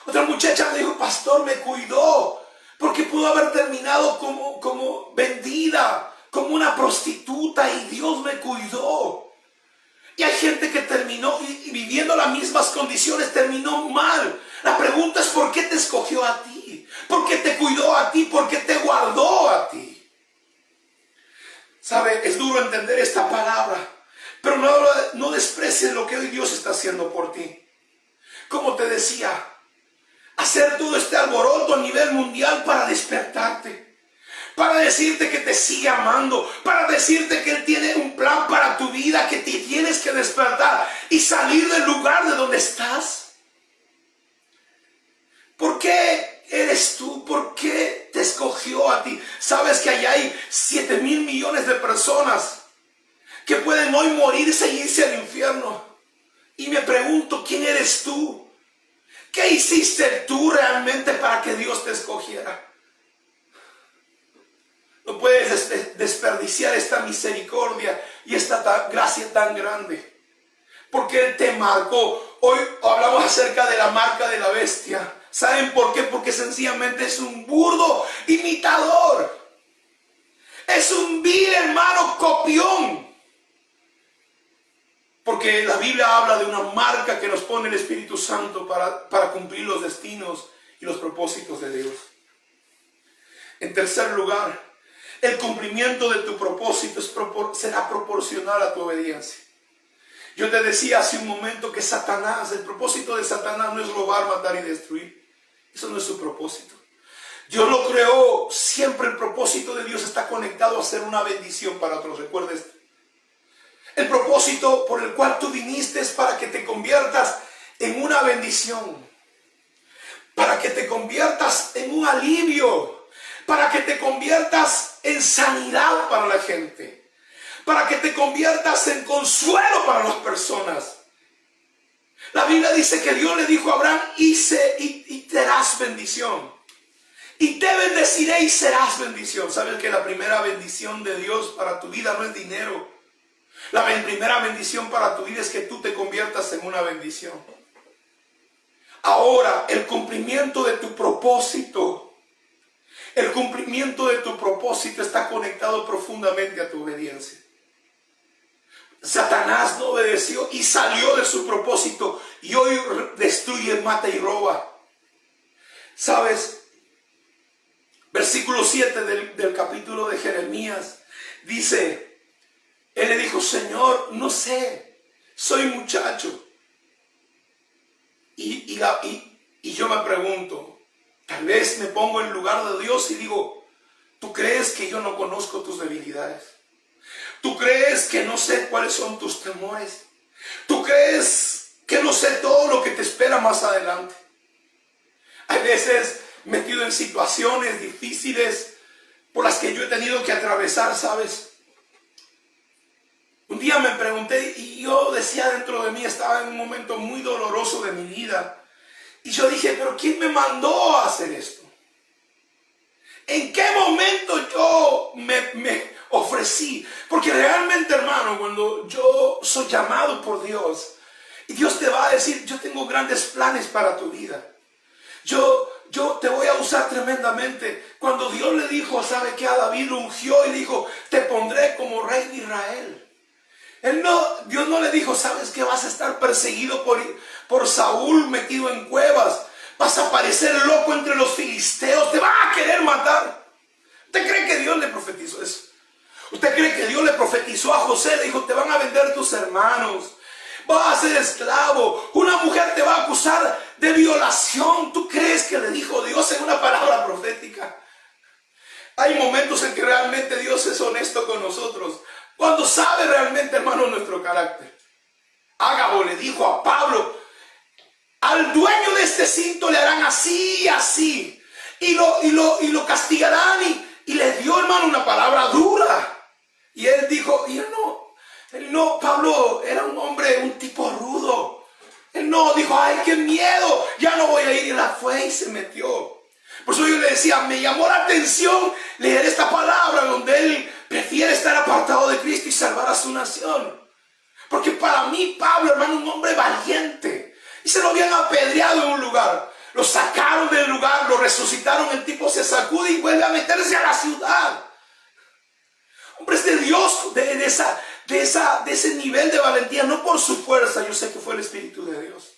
Otra muchacha me dijo, pastor, me cuidó porque pudo haber terminado como vendida, como una prostituta, y Dios me cuidó. Y hay gente que terminó y viviendo las mismas condiciones terminó mal. La pregunta es, ¿por qué te escogió a ti? ¿Por qué te cuidó a ti? ¿Por qué te guardó a ti? ¿Sabe? Es duro entender esta palabra, pero no desprecies lo que hoy Dios está haciendo por ti. Como te decía, hacer todo este alboroto a nivel mundial para despertarte, para decirte que te sigue amando, para decirte que Él tiene un plan para tu vida, que te tienes que despertar y salir del lugar de donde estás. ¿Por qué eres tú? ¿Por qué te escogió a ti? Sabes que allá hay 7,000 millones de personas que pueden hoy morirse y irse al infierno. Y me pregunto, ¿quién eres tú? ¿Qué hiciste tú realmente para que Dios te escogiera? No puedes desperdiciar esta misericordia y esta gracia tan grande. Porque Él te marcó. Hoy hablamos acerca de la marca de la bestia. ¿Saben por qué? Porque sencillamente es un burdo imitador. Es un vil hermano copión. Porque la Biblia habla de una marca que nos pone el Espíritu Santo para cumplir los destinos y los propósitos de Dios. En tercer lugar, el cumplimiento de tu propósito será proporcional a tu obediencia. Yo te decía hace un momento que Satanás, el propósito de Satanás no es robar, matar y destruir. Eso no es su propósito. Dios lo creó, siempre el propósito de Dios está conectado a ser una bendición para otros. Recuerda esto. El propósito por el cual tú viniste es para que te conviertas en una bendición, para que te conviertas en un alivio, para que te conviertas en sanidad para la gente, para que te conviertas en consuelo para las personas. La Biblia dice que Dios le dijo a Abraham, y serás bendición. Y te bendeciré y serás bendición. ¿Sabes que la primera bendición de Dios para tu vida no es dinero? La primera bendición para tu vida es que tú te conviertas en una bendición. Ahora, el cumplimiento de tu propósito, está conectado profundamente a tu obediencia. Satanás no obedeció y salió de su propósito y hoy destruye, mata y roba. ¿Sabes? Versículo 7 del capítulo de Jeremías dice, Él le dijo, Señor, no sé, soy muchacho. Y yo me pregunto, tal vez me pongo en lugar de Dios y digo, ¿tú crees que yo no conozco tus debilidades? ¿Tú crees que no sé cuáles son tus temores? ¿Tú crees que no sé todo lo que te espera más adelante? Hay veces metido en situaciones difíciles por las que yo he tenido que atravesar, ¿sabes? Un día me pregunté y yo decía dentro de mí, estaba en un momento muy doloroso de mi vida. Y yo dije, pero ¿quién me mandó a hacer esto? ¿En qué momento yo me ofrecí? Porque realmente, hermano, cuando yo soy llamado por Dios, y Dios te va a decir, yo tengo grandes planes para tu vida. Yo te voy a usar tremendamente. Cuando Dios le dijo, ¿sabe qué? A David lo ungió y dijo, te pondré como rey de Israel. Dios no le dijo, ¿sabes qué? Vas a estar perseguido por Saúl, metido en cuevas. Vas a parecer loco entre los filisteos. Te van a querer matar. ¿Usted cree que Dios le profetizó eso? ¿Usted cree que Dios le profetizó a José? Le dijo, te van a vender tus hermanos. Vas a ser esclavo. Una mujer te va a acusar de violación. ¿Tú crees que le dijo Dios en una palabra profética? Hay momentos en que realmente Dios es honesto con nosotros. Cuando sabe realmente, hermano, nuestro carácter. Ágabo le dijo a Pablo, al dueño de este cinto le harán así y así. Y lo castigarán. Y le dio, hermano, una palabra dura. Y él dijo, y él no, Pablo era un hombre, un tipo rudo. Él no dijo, ay, qué miedo, ya no voy a ir. Y la fue y se metió. Por eso yo le decía, me llamó la atención leer esta palabra donde él prefiere estar apartado de Cristo y salvar a su nación. Porque para mí, Pablo, hermano, un hombre valiente. Y se lo habían apedreado en un lugar. Lo sacaron del lugar, lo resucitaron, el tipo se sacude y vuelve a meterse a la ciudad. Hombres de Dios, de ese nivel de valentía, no por su fuerza, yo sé que fue el Espíritu de Dios.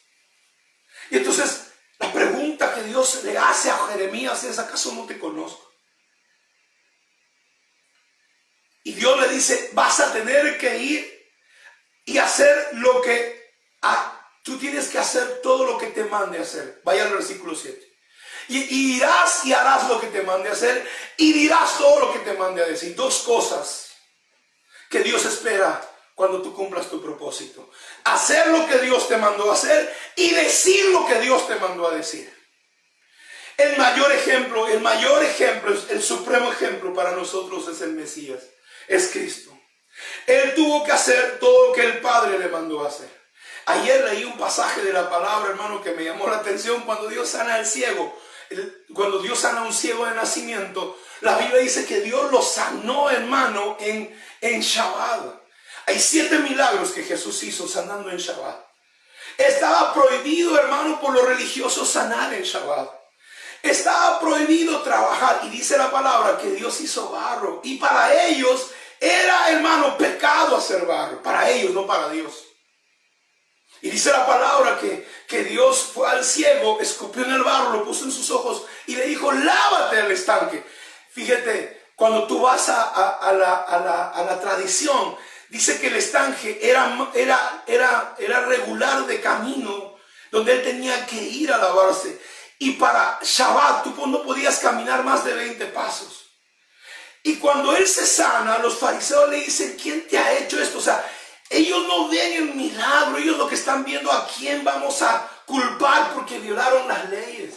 Y entonces, la pregunta que Dios le hace a Jeremías es, ¿acaso no te conozco? Y Dios le dice, vas a tener que ir y hacer lo que tú tienes que hacer, todo lo que te mande hacer. Vaya al versículo 7. Y irás y harás lo que te mande a hacer y dirás todo lo que te mande a decir. Dos cosas que Dios espera cuando tú cumplas tu propósito: hacer lo que Dios te mandó a hacer y decir lo que Dios te mandó a decir. El mayor ejemplo, el supremo ejemplo para nosotros es el Mesías, es Cristo. Él tuvo que hacer todo lo que el Padre le mandó a hacer. Ayer leí un pasaje de la palabra, hermano, que me llamó la atención. Cuando Dios sana al ciego, cuando Dios sana a un ciego de nacimiento, la Biblia dice que Dios lo sanó, hermano, en Shabbat. Hay 7 milagros que Jesús hizo sanando en Shabbat. Estaba prohibido, hermano, por los religiosos sanar en Shabbat. Estaba prohibido trabajar, y dice la palabra que Dios hizo barro, y para ellos era, hermano, pecado hacer barro. Para ellos, no para Dios. Y dice la palabra que Dios fue al ciego, escupió en el barro, lo puso en sus ojos y le dijo: lávate al estanque. Fíjate, cuando tú vas a la tradición, dice que el estanque era regular de camino, donde él tenía que ir a lavarse. Y para Shabbat tú no podías caminar más de 20 pasos. Y cuando él se sana, los fariseos le dicen: ¿quién te ha hecho esto? O sea, ellos no ven el milagro, ellos lo que están viendo, a quién vamos a culpar porque violaron las leyes.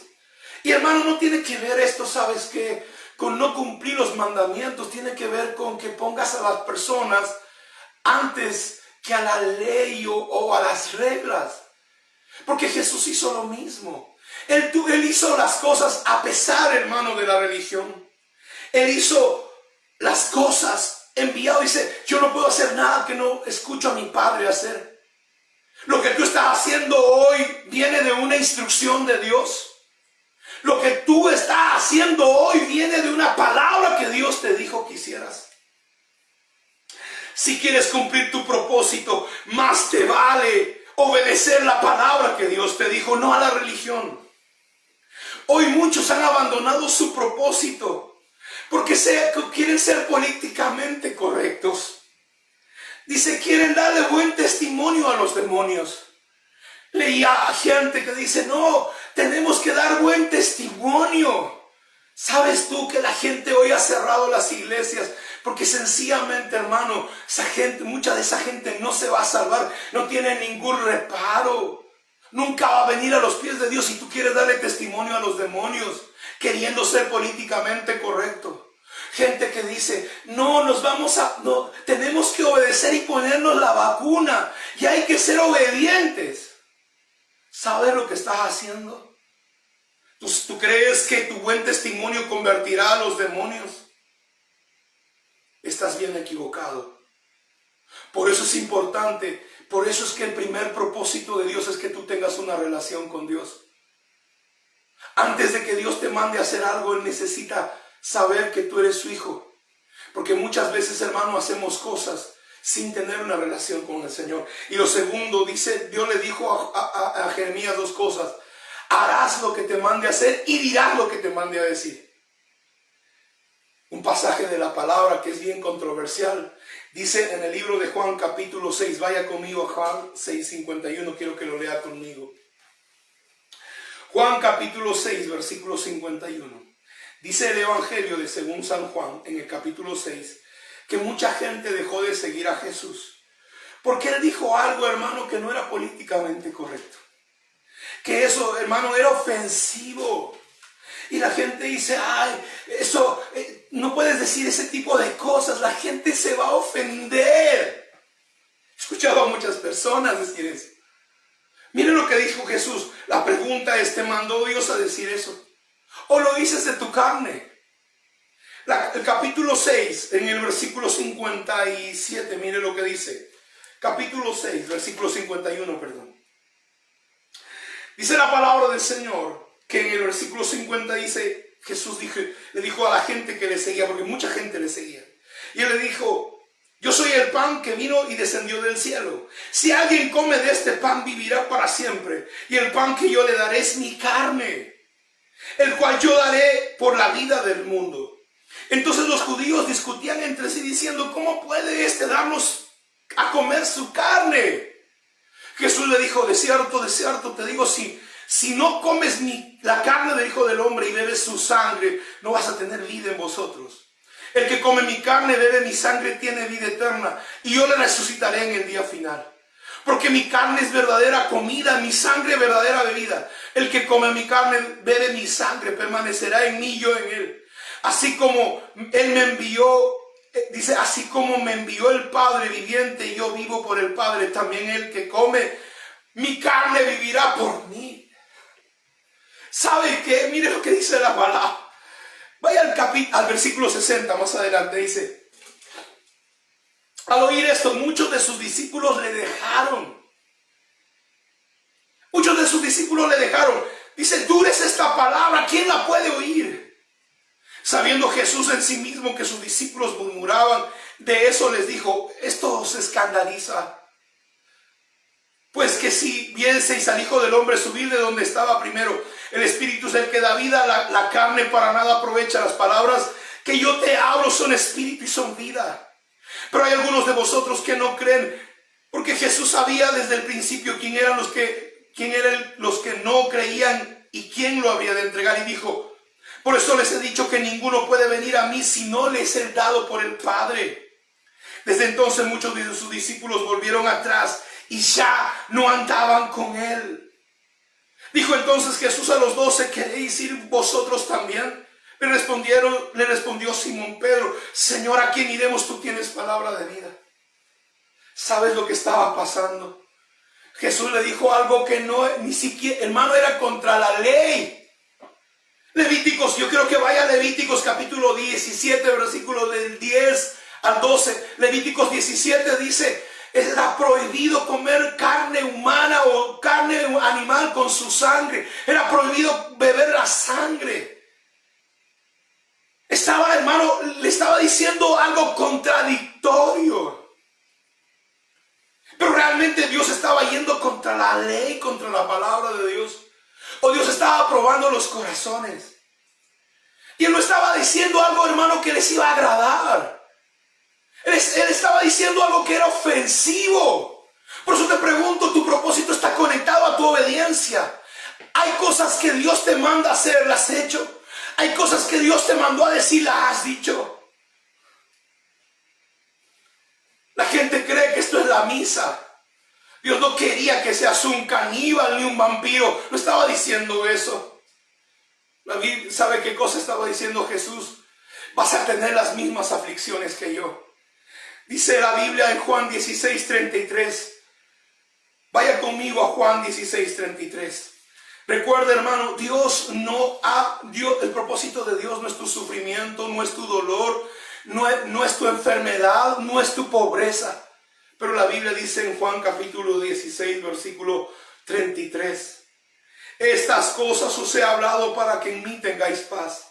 Y hermano, no tiene que ver esto, ¿sabes qué?, con no cumplir los mandamientos. Tiene que ver con que pongas a las personas antes que a la ley o a las reglas. Porque Jesús hizo lo mismo. Él hizo las cosas a pesar, hermano, de la religión. Él hizo las cosas enviado. Dice: yo no puedo hacer nada que no escucho a mi Padre hacer. Lo que tú estás haciendo hoy viene de una instrucción de Dios. Lo que tú estás haciendo hoy viene de una palabra que Dios te dijo que hicieras. Si quieres cumplir tu propósito, más te vale obedecer la palabra que Dios te dijo, no a la religión. Hoy muchos han abandonado su propósito porque quieren ser políticamente correctos. Dice: quieren darle buen testimonio a los demonios. Leía gente que dice: no, tenemos que dar buen testimonio. ¿Sabes tú que la gente hoy ha cerrado las iglesias? Porque sencillamente, hermano, mucha de esa gente no se va a salvar, no tiene ningún reparo. Nunca va a venir a los pies de Dios si tú quieres darle testimonio a los demonios, queriendo ser políticamente correcto. Gente que dice: no, tenemos que obedecer y ponernos la vacuna, y hay que ser obedientes. ¿Sabes lo que estás haciendo? ¿Tú crees que tu buen testimonio convertirá a los demonios? Estás bien equivocado. Por eso es importante, por eso es que el primer propósito de Dios es que tú tengas una relación con Dios. Antes de que Dios te mande a hacer algo, Él necesita saber que tú eres su hijo. Porque muchas veces, hermano, hacemos cosas sin tener una relación con el Señor. Y lo segundo, dice, Dios le dijo a Jeremías 2 cosas: harás lo que te mande a hacer y dirás lo que te mande a decir. Un pasaje de la palabra que es bien controversial. Dice en el libro de Juan capítulo 6, vaya conmigo a Juan 6:51, quiero que lo lea conmigo. Juan capítulo 6, versículo 51. Dice el Evangelio de según San Juan, en el capítulo 6, que mucha gente dejó de seguir a Jesús porque Él dijo algo, hermano, que no era políticamente correcto. Que eso, hermano, era ofensivo. Y la gente dice: ay, eso, no puedes decir ese tipo de cosas, la gente se va a ofender. He escuchado a muchas personas decir eso. Miren lo que dijo Jesús. La pregunta es: ¿te mandó Dios a decir eso? ¿O lo dices de tu carne? El capítulo 6, en el versículo 57, mire lo que dice. Capítulo 6, versículo 51, perdón. Dice la palabra del Señor que en el versículo 50 dice: Jesús le dijo a la gente que le seguía, porque mucha gente le seguía. Y Él le dijo: yo soy el pan que vino y descendió del cielo. Si alguien come de este pan, vivirá para siempre. Y el pan que yo le daré es mi carne, el cual yo daré por la vida del mundo. Entonces los judíos discutían entre sí diciendo: ¿cómo puede darnos a comer su carne? Jesús le dijo: de cierto te digo, si Si no comes la carne del Hijo del Hombre y bebes su sangre, no vas a tener vida en vosotros. El que come mi carne, bebe mi sangre, tiene vida eterna, y yo le resucitaré en el día final. Porque mi carne es verdadera comida, mi sangre verdadera bebida. El que come mi carne, bebe mi sangre, permanecerá en mí, yo en él. Así como él me envió, dice, así como me envió el Padre viviente, y yo vivo por el Padre, también el que come mi carne vivirá por mí. ¿Sabe qué? Mire lo que dice la palabra. Vaya al versículo 60, más adelante, dice: al oír esto, muchos de sus discípulos le dejaron. Muchos de sus discípulos le dejaron. Dice: dura es esta palabra, ¿quién la puede oír? Sabiendo Jesús en sí mismo que sus discípulos murmuraban, de eso les dijo: esto os escandaliza. Pues que si vieseis al Hijo del Hombre subir de donde estaba primero, el Espíritu es el que da vida, la carne para nada aprovecha. Las palabras que yo te hablo son espíritu y son vida. Pero hay algunos de vosotros que no creen, porque Jesús sabía desde el principio quién eran los que no creían y quién lo había de entregar, y dijo: por eso les he dicho que ninguno puede venir a mí si no les es dado por el Padre. Desde entonces muchos de sus discípulos volvieron atrás y ya no andaban con él. Dijo entonces Jesús a los 12: ¿queréis ir vosotros también? Le respondió Simón Pedro: Señor, ¿a quién iremos? Tú tienes palabra de vida. ¿Sabes lo que estaba pasando? Jesús le dijo algo que no, ni siquiera, hermano, era contra la ley. Levíticos, yo creo que vaya a Levíticos capítulo 17, versículo del 10 al 12. Levíticos 17 dice: era prohibido comer carne humana o carne animal con su sangre. Era prohibido beber la sangre. Hermano, le estaba diciendo algo contradictorio. Pero realmente Dios estaba yendo contra la ley, contra la palabra de Dios. O Dios estaba probando los corazones. Y Él no estaba diciendo algo, hermano, que les iba a agradar. Él estaba diciendo algo que era ofensivo. Por eso te pregunto, ¿tu propósito está conectado a tu obediencia? Hay cosas que Dios te manda a hacer, ¿las has hecho? Hay cosas que Dios te mandó a decir, ¿las has dicho? La gente cree que esto es la misa. Dios no quería que seas un caníbal ni un vampiro. No estaba diciendo eso. La Biblia, ¿sabe qué cosa estaba diciendo Jesús? Vas a tener las mismas aflicciones que yo. Dice la Biblia en Juan 16:33. Vaya conmigo a Juan 16:33. Recuerda, hermano, el propósito de Dios no es tu sufrimiento, no es tu dolor, no es tu enfermedad, no es tu pobreza. Pero la Biblia dice en Juan capítulo 16, versículo 33. Estas cosas os he hablado para que en mí tengáis paz.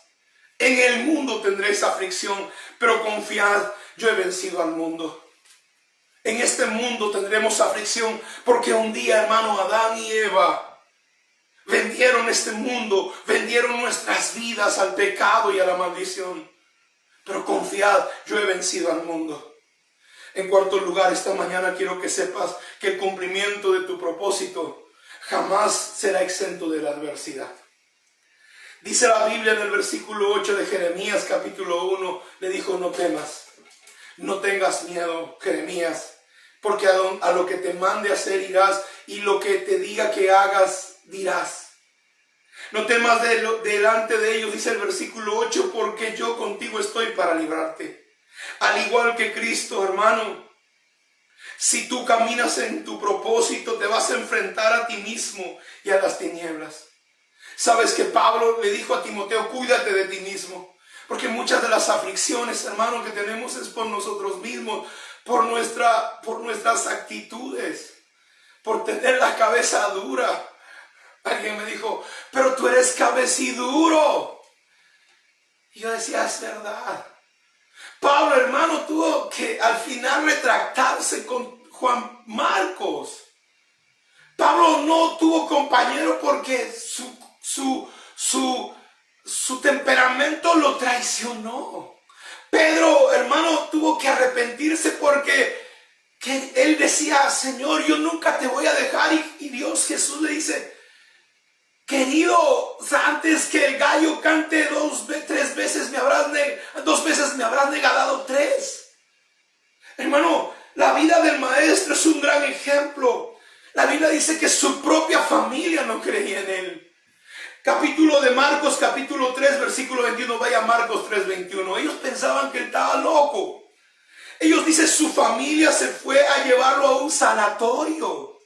En el mundo tendréis aflicción, pero confiad, yo he vencido al mundo. En este mundo tendremos aflicción, porque un día, hermano, Adán y Eva vendieron este mundo, vendieron nuestras vidas al pecado y a la maldición. Pero confiad, yo he vencido al mundo. En cuarto lugar, esta mañana quiero que sepas que el cumplimiento de tu propósito jamás será exento de la adversidad. Dice la Biblia en el versículo 8 de Jeremías capítulo 1, le dijo: no temas, no tengas miedo, Jeremías, porque a lo que te mande hacer irás, y lo que te diga que hagas dirás. No temas delante de ellos, dice el versículo 8, porque yo contigo estoy para librarte. Al igual que Cristo, hermano, si tú caminas en tu propósito, te vas a enfrentar a ti mismo y a las tinieblas. Sabes que Pablo le dijo a Timoteo: cuídate de ti mismo, porque muchas de las aflicciones, hermano, que tenemos es por nosotros mismos, por nuestras actitudes, por tener la cabeza dura. Alguien me dijo: pero tú eres cabeciduro. Y yo decía: es verdad. Pablo, hermano, tuvo que al final retractarse con Juan Marcos. Pablo no tuvo compañero porque su temperamento lo traicionó. Pedro, hermano, tuvo que arrepentirse porque él decía: Señor, yo nunca te voy a dejar. Y Dios, Jesús le dice: querido, antes que el gallo cante 2 veces me habrás negado 3. Hermano, la vida del maestro es un gran ejemplo. La Biblia dice que su propia familia no creía en él. Capítulo de Marcos, capítulo 3, versículo 21. Vaya Marcos 3, 21. Ellos pensaban que él estaba loco. Ellos dicen, su familia se fue a llevarlo a un sanatorio.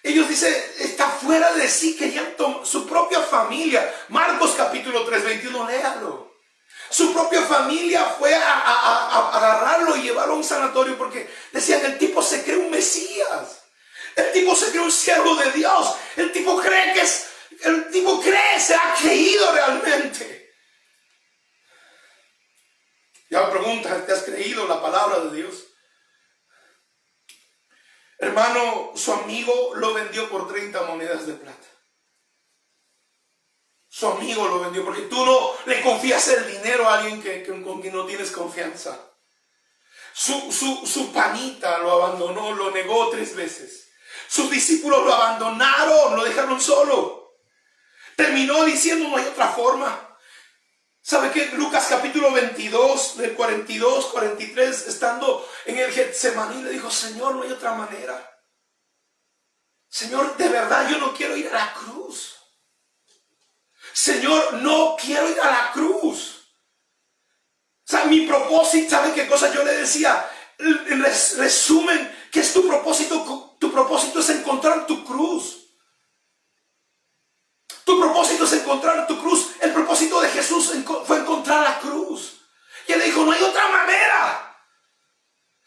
Ellos dicen, está fuera de sí, querían su propia familia. Marcos capítulo 3, 21, léalo. Su propia familia fue a agarrarlo y llevarlo a un sanatorio porque decían, el tipo se cree un Mesías. El tipo se cree un siervo de Dios. El tipo se ha creído realmente. Ya me preguntas, ¿te has creído la palabra de Dios? Hermano, su amigo lo vendió por 30 monedas de plata. Su amigo lo vendió porque tú no le confías el dinero a alguien con quien no tienes confianza. Su panita lo abandonó, lo negó 3 veces. Sus discípulos lo abandonaron, lo dejaron solo. Terminó diciendo, no hay otra forma. ¿Sabe qué? Lucas capítulo 22, del 42, 43, estando en el Getsemaní, le dijo, Señor, no hay otra manera. Señor, de verdad yo no quiero ir a la cruz. Señor, no quiero ir a la cruz. O sea, mi propósito, ¿sabe qué cosa yo le decía? En resumen, ¿qué es tu propósito? Tu propósito es encontrar tu cruz. Tu propósito es encontrar tu cruz. El propósito de Jesús fue encontrar la cruz. Y él le dijo, no hay otra manera.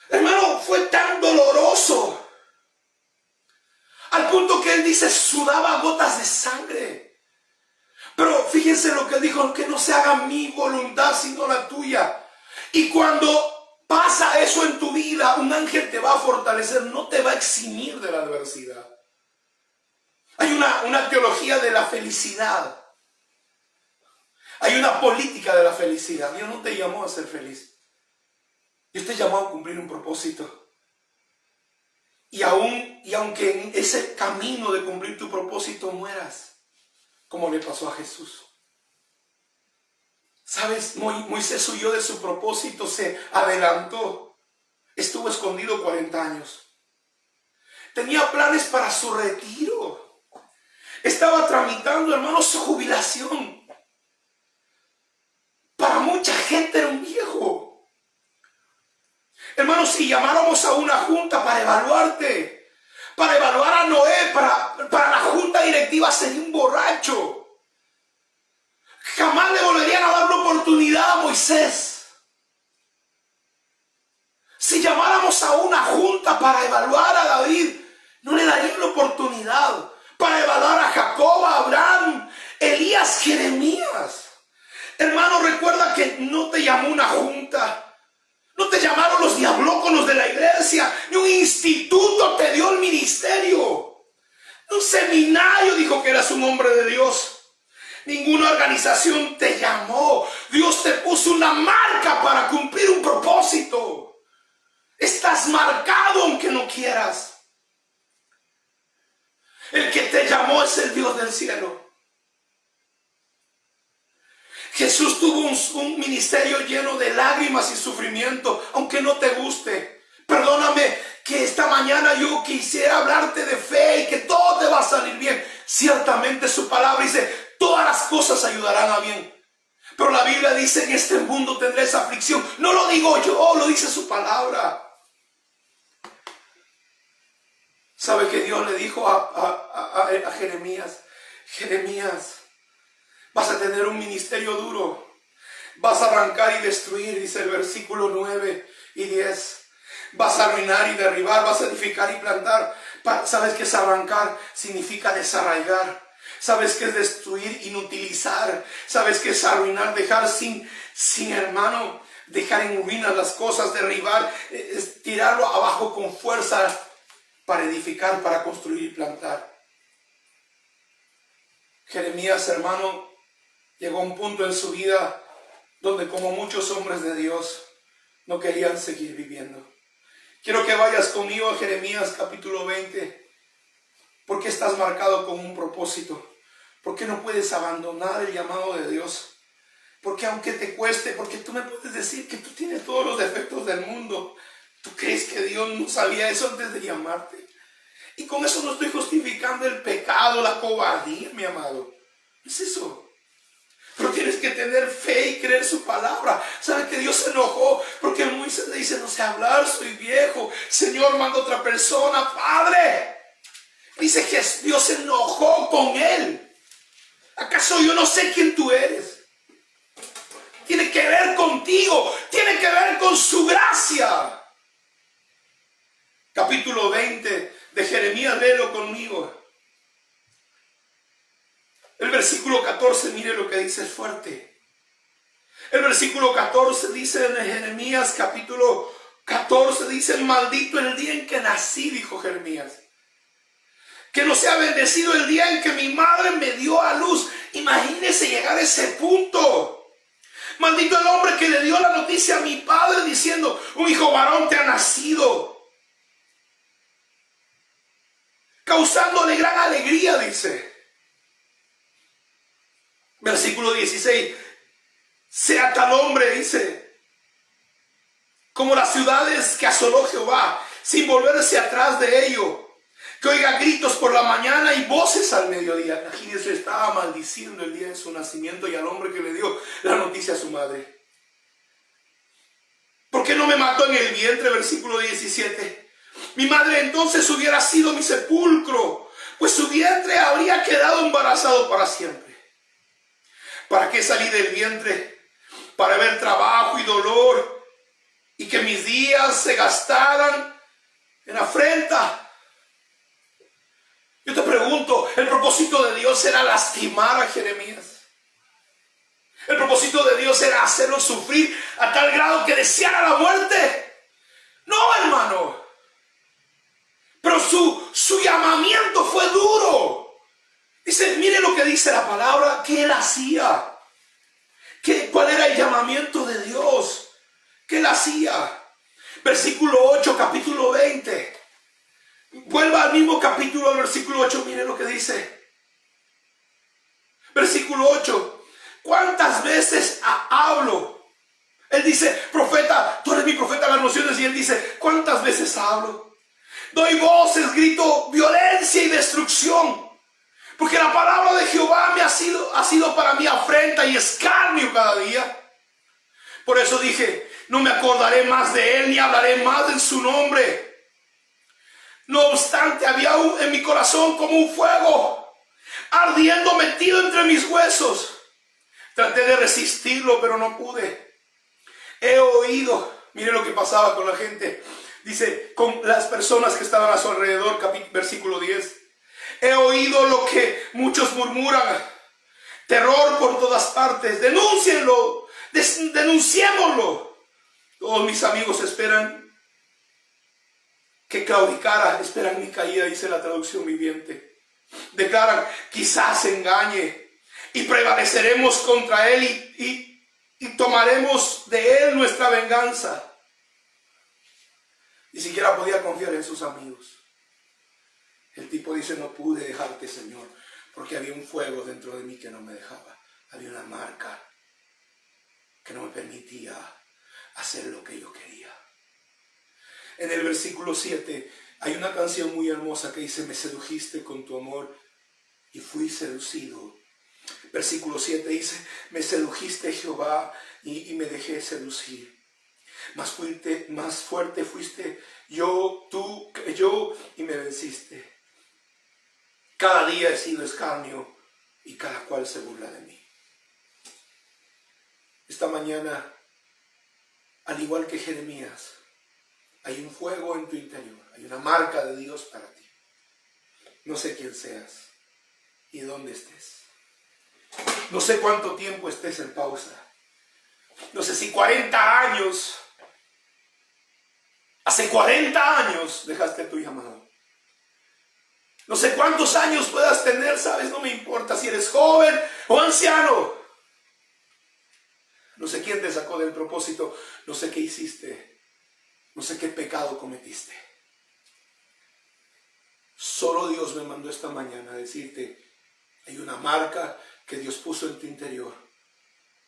Hermano, fue tan doloroso. Al punto que él dice, sudaba gotas de sangre. Pero fíjense lo que él dijo, que no se haga mi voluntad sino la tuya. Y cuando pasa eso en tu vida, un ángel te va a fortalecer, no te va a eximir de la adversidad. Hay una teología de la felicidad. Hay una política de la felicidad. Dios no te llamó a ser feliz. Dios te llamó a cumplir un propósito. Y aunque en ese camino de cumplir tu propósito mueras, como le pasó a Jesús. ¿Sabes? Moisés huyó de su propósito, se adelantó. Estuvo escondido 40 años. Tenía planes para su retiro. Estaba tramitando, hermanos, su jubilación. Para mucha gente era un viejo. Hermanos, si llamáramos a una junta para evaluarte, para evaluar a Noé, para la junta directiva sería un borracho. Jamás le volverían a dar una oportunidad a Moisés. Si llamáramos a una junta para evaluar a David, no le darían la oportunidad. Para evaluar a Jacob, a Abraham, Elías, Jeremías. Hermano, recuerda que no te llamó una junta. No te llamaron los diablóconos de la iglesia. Ni un instituto te dio el ministerio. Un seminario dijo que eras un hombre de Dios. Ninguna organización te llamó. Dios te puso una marca para cumplir un propósito. Estás marcado aunque no quieras. El que te llamó es el Dios del cielo. Jesús tuvo un ministerio lleno de lágrimas y sufrimiento, aunque no te guste. Perdóname que esta mañana yo quisiera hablarte de fe y que todo te va a salir bien. Ciertamente su palabra dice, todas las cosas ayudarán a bien. Pero la Biblia dice, en este mundo tendréis aflicción. No lo digo yo, lo dice su palabra. ¿Sabe que Dios le dijo a Jeremías? Jeremías, vas a tener un ministerio duro. Vas a arrancar y destruir, dice el versículo 9 y 10. Vas a arruinar y derribar, vas a edificar y plantar. ¿Sabes qué es arrancar? Significa desarraigar. ¿Sabes qué es destruir? Inutilizar. ¿Sabes qué es arruinar? Dejar sin hermano, dejar en ruinas las cosas, derribar, tirarlo abajo con fuerza. Para edificar, para construir y plantar. Jeremías, hermano, llegó a un punto en su vida donde, como muchos hombres de Dios, no querían seguir viviendo. Quiero que vayas conmigo a Jeremías capítulo 20, porque estás marcado con un propósito. ¿Por qué no puedes abandonar el llamado de Dios? Porque aunque te cueste, porque tú me puedes decir que tú tienes todos los defectos del mundo. ¿Tú crees que Dios no sabía eso antes de llamarte? Y con eso no estoy justificando el pecado, la cobardía, mi amado. No es eso. Pero tienes que tener fe y creer su palabra. ¿Sabe que Dios se enojó? Porque Moisés le dice, no sé hablar, soy viejo. Señor, manda otra persona, Padre. Dice que Dios se enojó con él. ¿Acaso yo no sé quién tú eres? Tiene que ver contigo. Tiene que ver con su gracia. Capítulo 20 de Jeremías, léelo conmigo. El versículo 14, mire lo que dice, es fuerte. El versículo 14 dice en Jeremías capítulo 14, dice, maldito el día en que nací, dijo Jeremías. Que no sea bendecido el día en que mi madre me dio a luz. Imagínese llegar a ese punto. Maldito el hombre que le dio la noticia a mi padre diciendo, un hijo varón te ha nacido. Causándole gran alegría, dice. Versículo 16. Sea tal hombre, dice, como las ciudades que asoló Jehová, sin volverse atrás de ello. Que oiga gritos por la mañana y voces al mediodía. Imagínense, estaba maldiciendo el día de su nacimiento y al hombre que le dio la noticia a su madre. ¿Por qué no me mató en el vientre? Versículo 17. Mi madre entonces hubiera sido mi sepulcro, pues su vientre habría quedado embarazado para siempre. ¿Para qué salí del vientre? Para ver trabajo y dolor y que mis días se gastaran en afrenta. Yo te pregunto, ¿el propósito de Dios era lastimar a Jeremías? ¿El propósito de Dios era hacerlo sufrir a tal grado que deseara la muerte? No, hermano. Pero su llamamiento fue duro. Dice, mire lo que dice la palabra, que él hacía. ¿Cuál era el llamamiento de Dios? ¿Qué él hacía? Versículo 8, capítulo 20. Vuelva al mismo capítulo, al versículo 8, mire lo que dice. Versículo 8. ¿Cuántas veces hablo? Él dice, profeta, tú eres mi profeta de las naciones. Y él dice, ¿cuántas veces hablo? Doy voces, grito violencia y destrucción. Porque la palabra de Jehová ha sido para mí afrenta y escarnio cada día. Por eso dije, no me acordaré más de él, ni hablaré más en su nombre. No obstante, había en mi corazón como un fuego, ardiendo metido entre mis huesos. Traté de resistirlo, pero no pude. He oído, mire lo que pasaba con la gente. Dice, con las personas que estaban a su alrededor, versículo 10. He oído lo que muchos murmuran. Terror por todas partes. Denúncienlo. Denunciémoslo. Todos mis amigos esperan que claudicara, esperan mi caída, dice la traducción viviente. Declaran, quizás se engañe y prevaleceremos contra él y tomaremos de él nuestra venganza. Ni siquiera podía confiar en sus amigos. El tipo dice, no pude dejarte, Señor, porque había un fuego dentro de mí que no me dejaba. Había una marca que no me permitía hacer lo que yo quería. En el versículo 7 hay una canción muy hermosa que dice, me sedujiste con tu amor y fui seducido. Versículo 7 dice, me sedujiste, Jehová, y me dejé seducir. Más fuerte fuiste yo y me venciste. Cada día he sido escarnio y cada cual se burla de mí. Esta mañana, al igual que Jeremías, hay un fuego en tu interior, hay una marca de Dios para ti. No sé quién seas y dónde estés. No sé cuánto tiempo estés en pausa. No sé si 40 años, hace 40 años dejaste tu llamado. No sé cuántos años puedas tener, ¿sabes? No me importa si eres joven o anciano. No sé quién te sacó del propósito, no sé qué hiciste. No sé qué pecado cometiste. Solo Dios me mandó esta mañana a decirte, Hay una marca que Dios puso en tu interior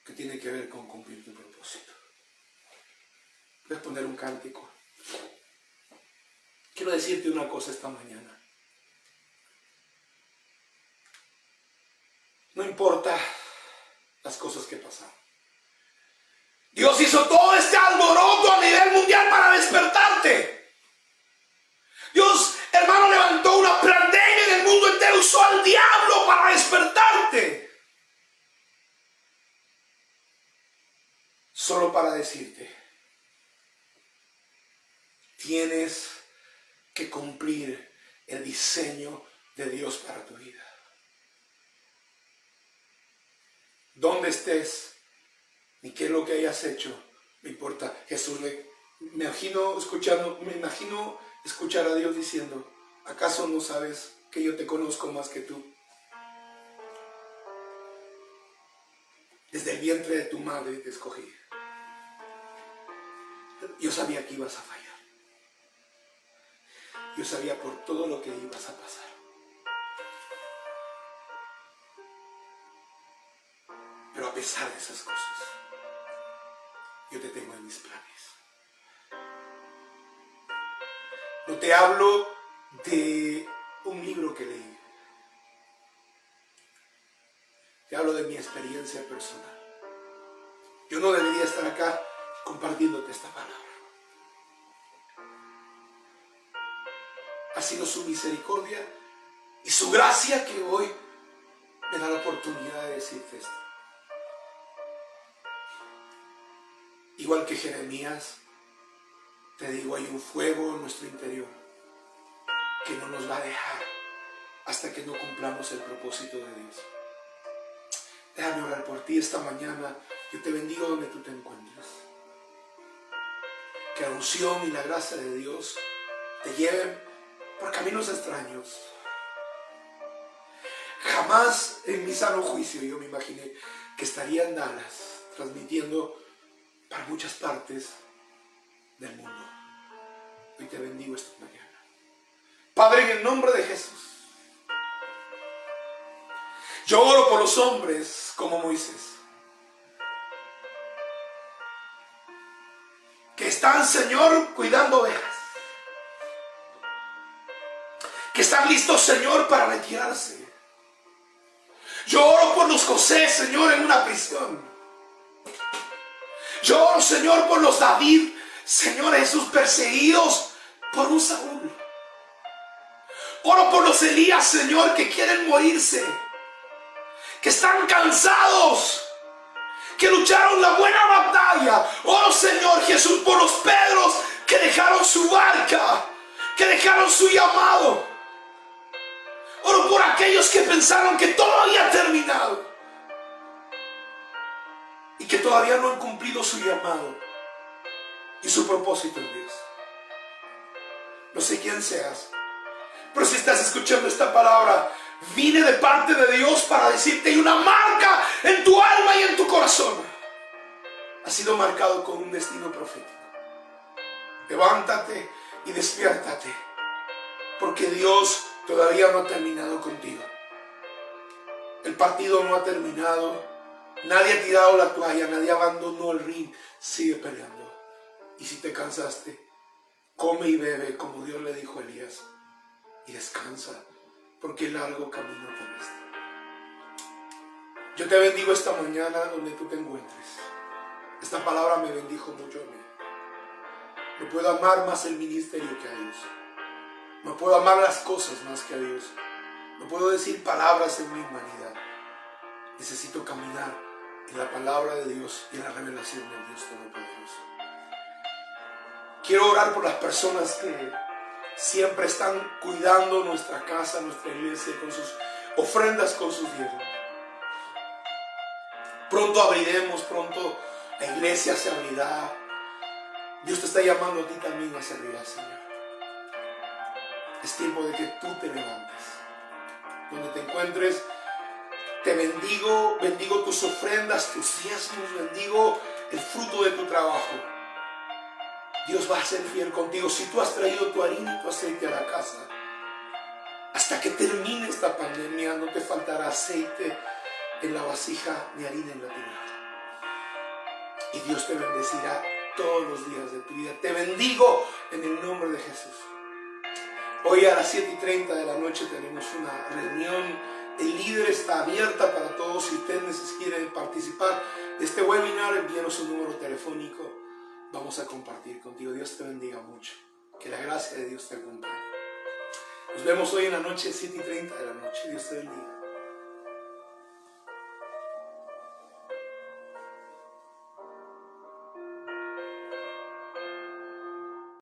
que tiene que ver con cumplir tu propósito. Voy a poner un cántico. Quiero decirte una cosa esta mañana. No importa las cosas que pasaron. Dios hizo todo este alboroto a nivel mundial para despertarte. Dios, hermano, levantó una pandemia en el mundo entero, usó al diablo para despertarte. Solo para decirte, tienes que cumplir el diseño de Dios para tu vida. Donde estés, ni qué es lo que hayas hecho, no importa. Jesús, me imagino escuchar a Dios diciendo, ¿acaso no sabes que yo te conozco más que tú? Desde el vientre de tu madre te escogí. Yo sabía que ibas a fallar. Yo sabía por todo lo que ibas a pasar. Pero a pesar de esas cosas, yo te tengo en mis planes. No te hablo de un libro que leí. Te hablo de mi experiencia personal. Yo no debería estar acá compartiéndote esta palabra. Ha sido su misericordia y su gracia que hoy me da la oportunidad de decirte esto. Igual que Jeremías, te digo, hay un fuego en nuestro interior que no nos va a dejar hasta que no cumplamos el propósito de Dios. Déjame orar por ti esta mañana. Yo te bendigo donde tú te encuentres. Que la unción y la gracia de Dios te lleven por caminos extraños. Jamás en mi sano juicio yo me imaginé que estaría en Dallas transmitiendo para muchas partes del mundo. Hoy te bendigo esta mañana. Padre, en el nombre de Jesús, yo oro por los hombres como Moisés, que están, Señor, cuidando ovejas, que están listos, Señor, para retirarse. Yo oro por los José, Señor, en una prisión. Yo oro, Señor, por los David, Señor Jesús, perseguidos por un Saúl. Oro por los Elías, Señor, que quieren morirse, que están cansados, que lucharon la buena batalla. Oro, Señor Jesús, por los Pedros que dejaron su barca, que dejaron su llamado. Oro por aquellos que pensaron que todo había terminado y que todavía no han cumplido su llamado y su propósito en Dios. No sé quién seas, pero si estás escuchando esta palabra, vine de parte de Dios para decirte: hay una marca en tu alma y en tu corazón. Has sido marcado con un destino profético. Levántate y despiértate, porque Dios todavía no ha terminado contigo. El partido no ha terminado. Nadie ha tirado la toalla, nadie abandonó el ring. Sigue peleando. Y si te cansaste, come y bebe como Dios le dijo a Elías, y descansa, porque el largo camino te resta. Yo te bendigo esta mañana donde tú te encuentres. Esta palabra me bendijo mucho a mí. No puedo amar más el ministerio que a Dios. No puedo amar las cosas más que a Dios. No puedo decir palabras en mi humanidad. Necesito caminar en la palabra de Dios y en la revelación del Dios Todopoderoso. Quiero orar por las personas que siempre están cuidando nuestra casa, nuestra iglesia, con sus ofrendas, con sus diezmos. Pronto abriremos, pronto la iglesia se abrirá. Dios te está llamando a ti también a servirá, Señor. Es tiempo de que tú te levantes. Donde te encuentres, te bendigo, bendigo tus ofrendas, tus diezmos, bendigo el fruto de tu trabajo. Dios va a ser fiel contigo. Si tú has traído tu harina y tu aceite a la casa, Hasta que termine esta pandemia no te faltará aceite en la vasija ni harina en la tinaja. Y Dios te bendecirá todos los días de tu vida. Te bendigo en el nombre de Jesús. Hoy a las 7:30 de la noche tenemos una reunión. El líder está abierta para todos. Si usted quiere participar de este webinar, envíenos un número telefónico. Vamos a compartir contigo. Dios te bendiga mucho. Que la gracia de Dios te acompañe. Nos vemos hoy en la noche, 7:30 de la noche. Dios te bendiga.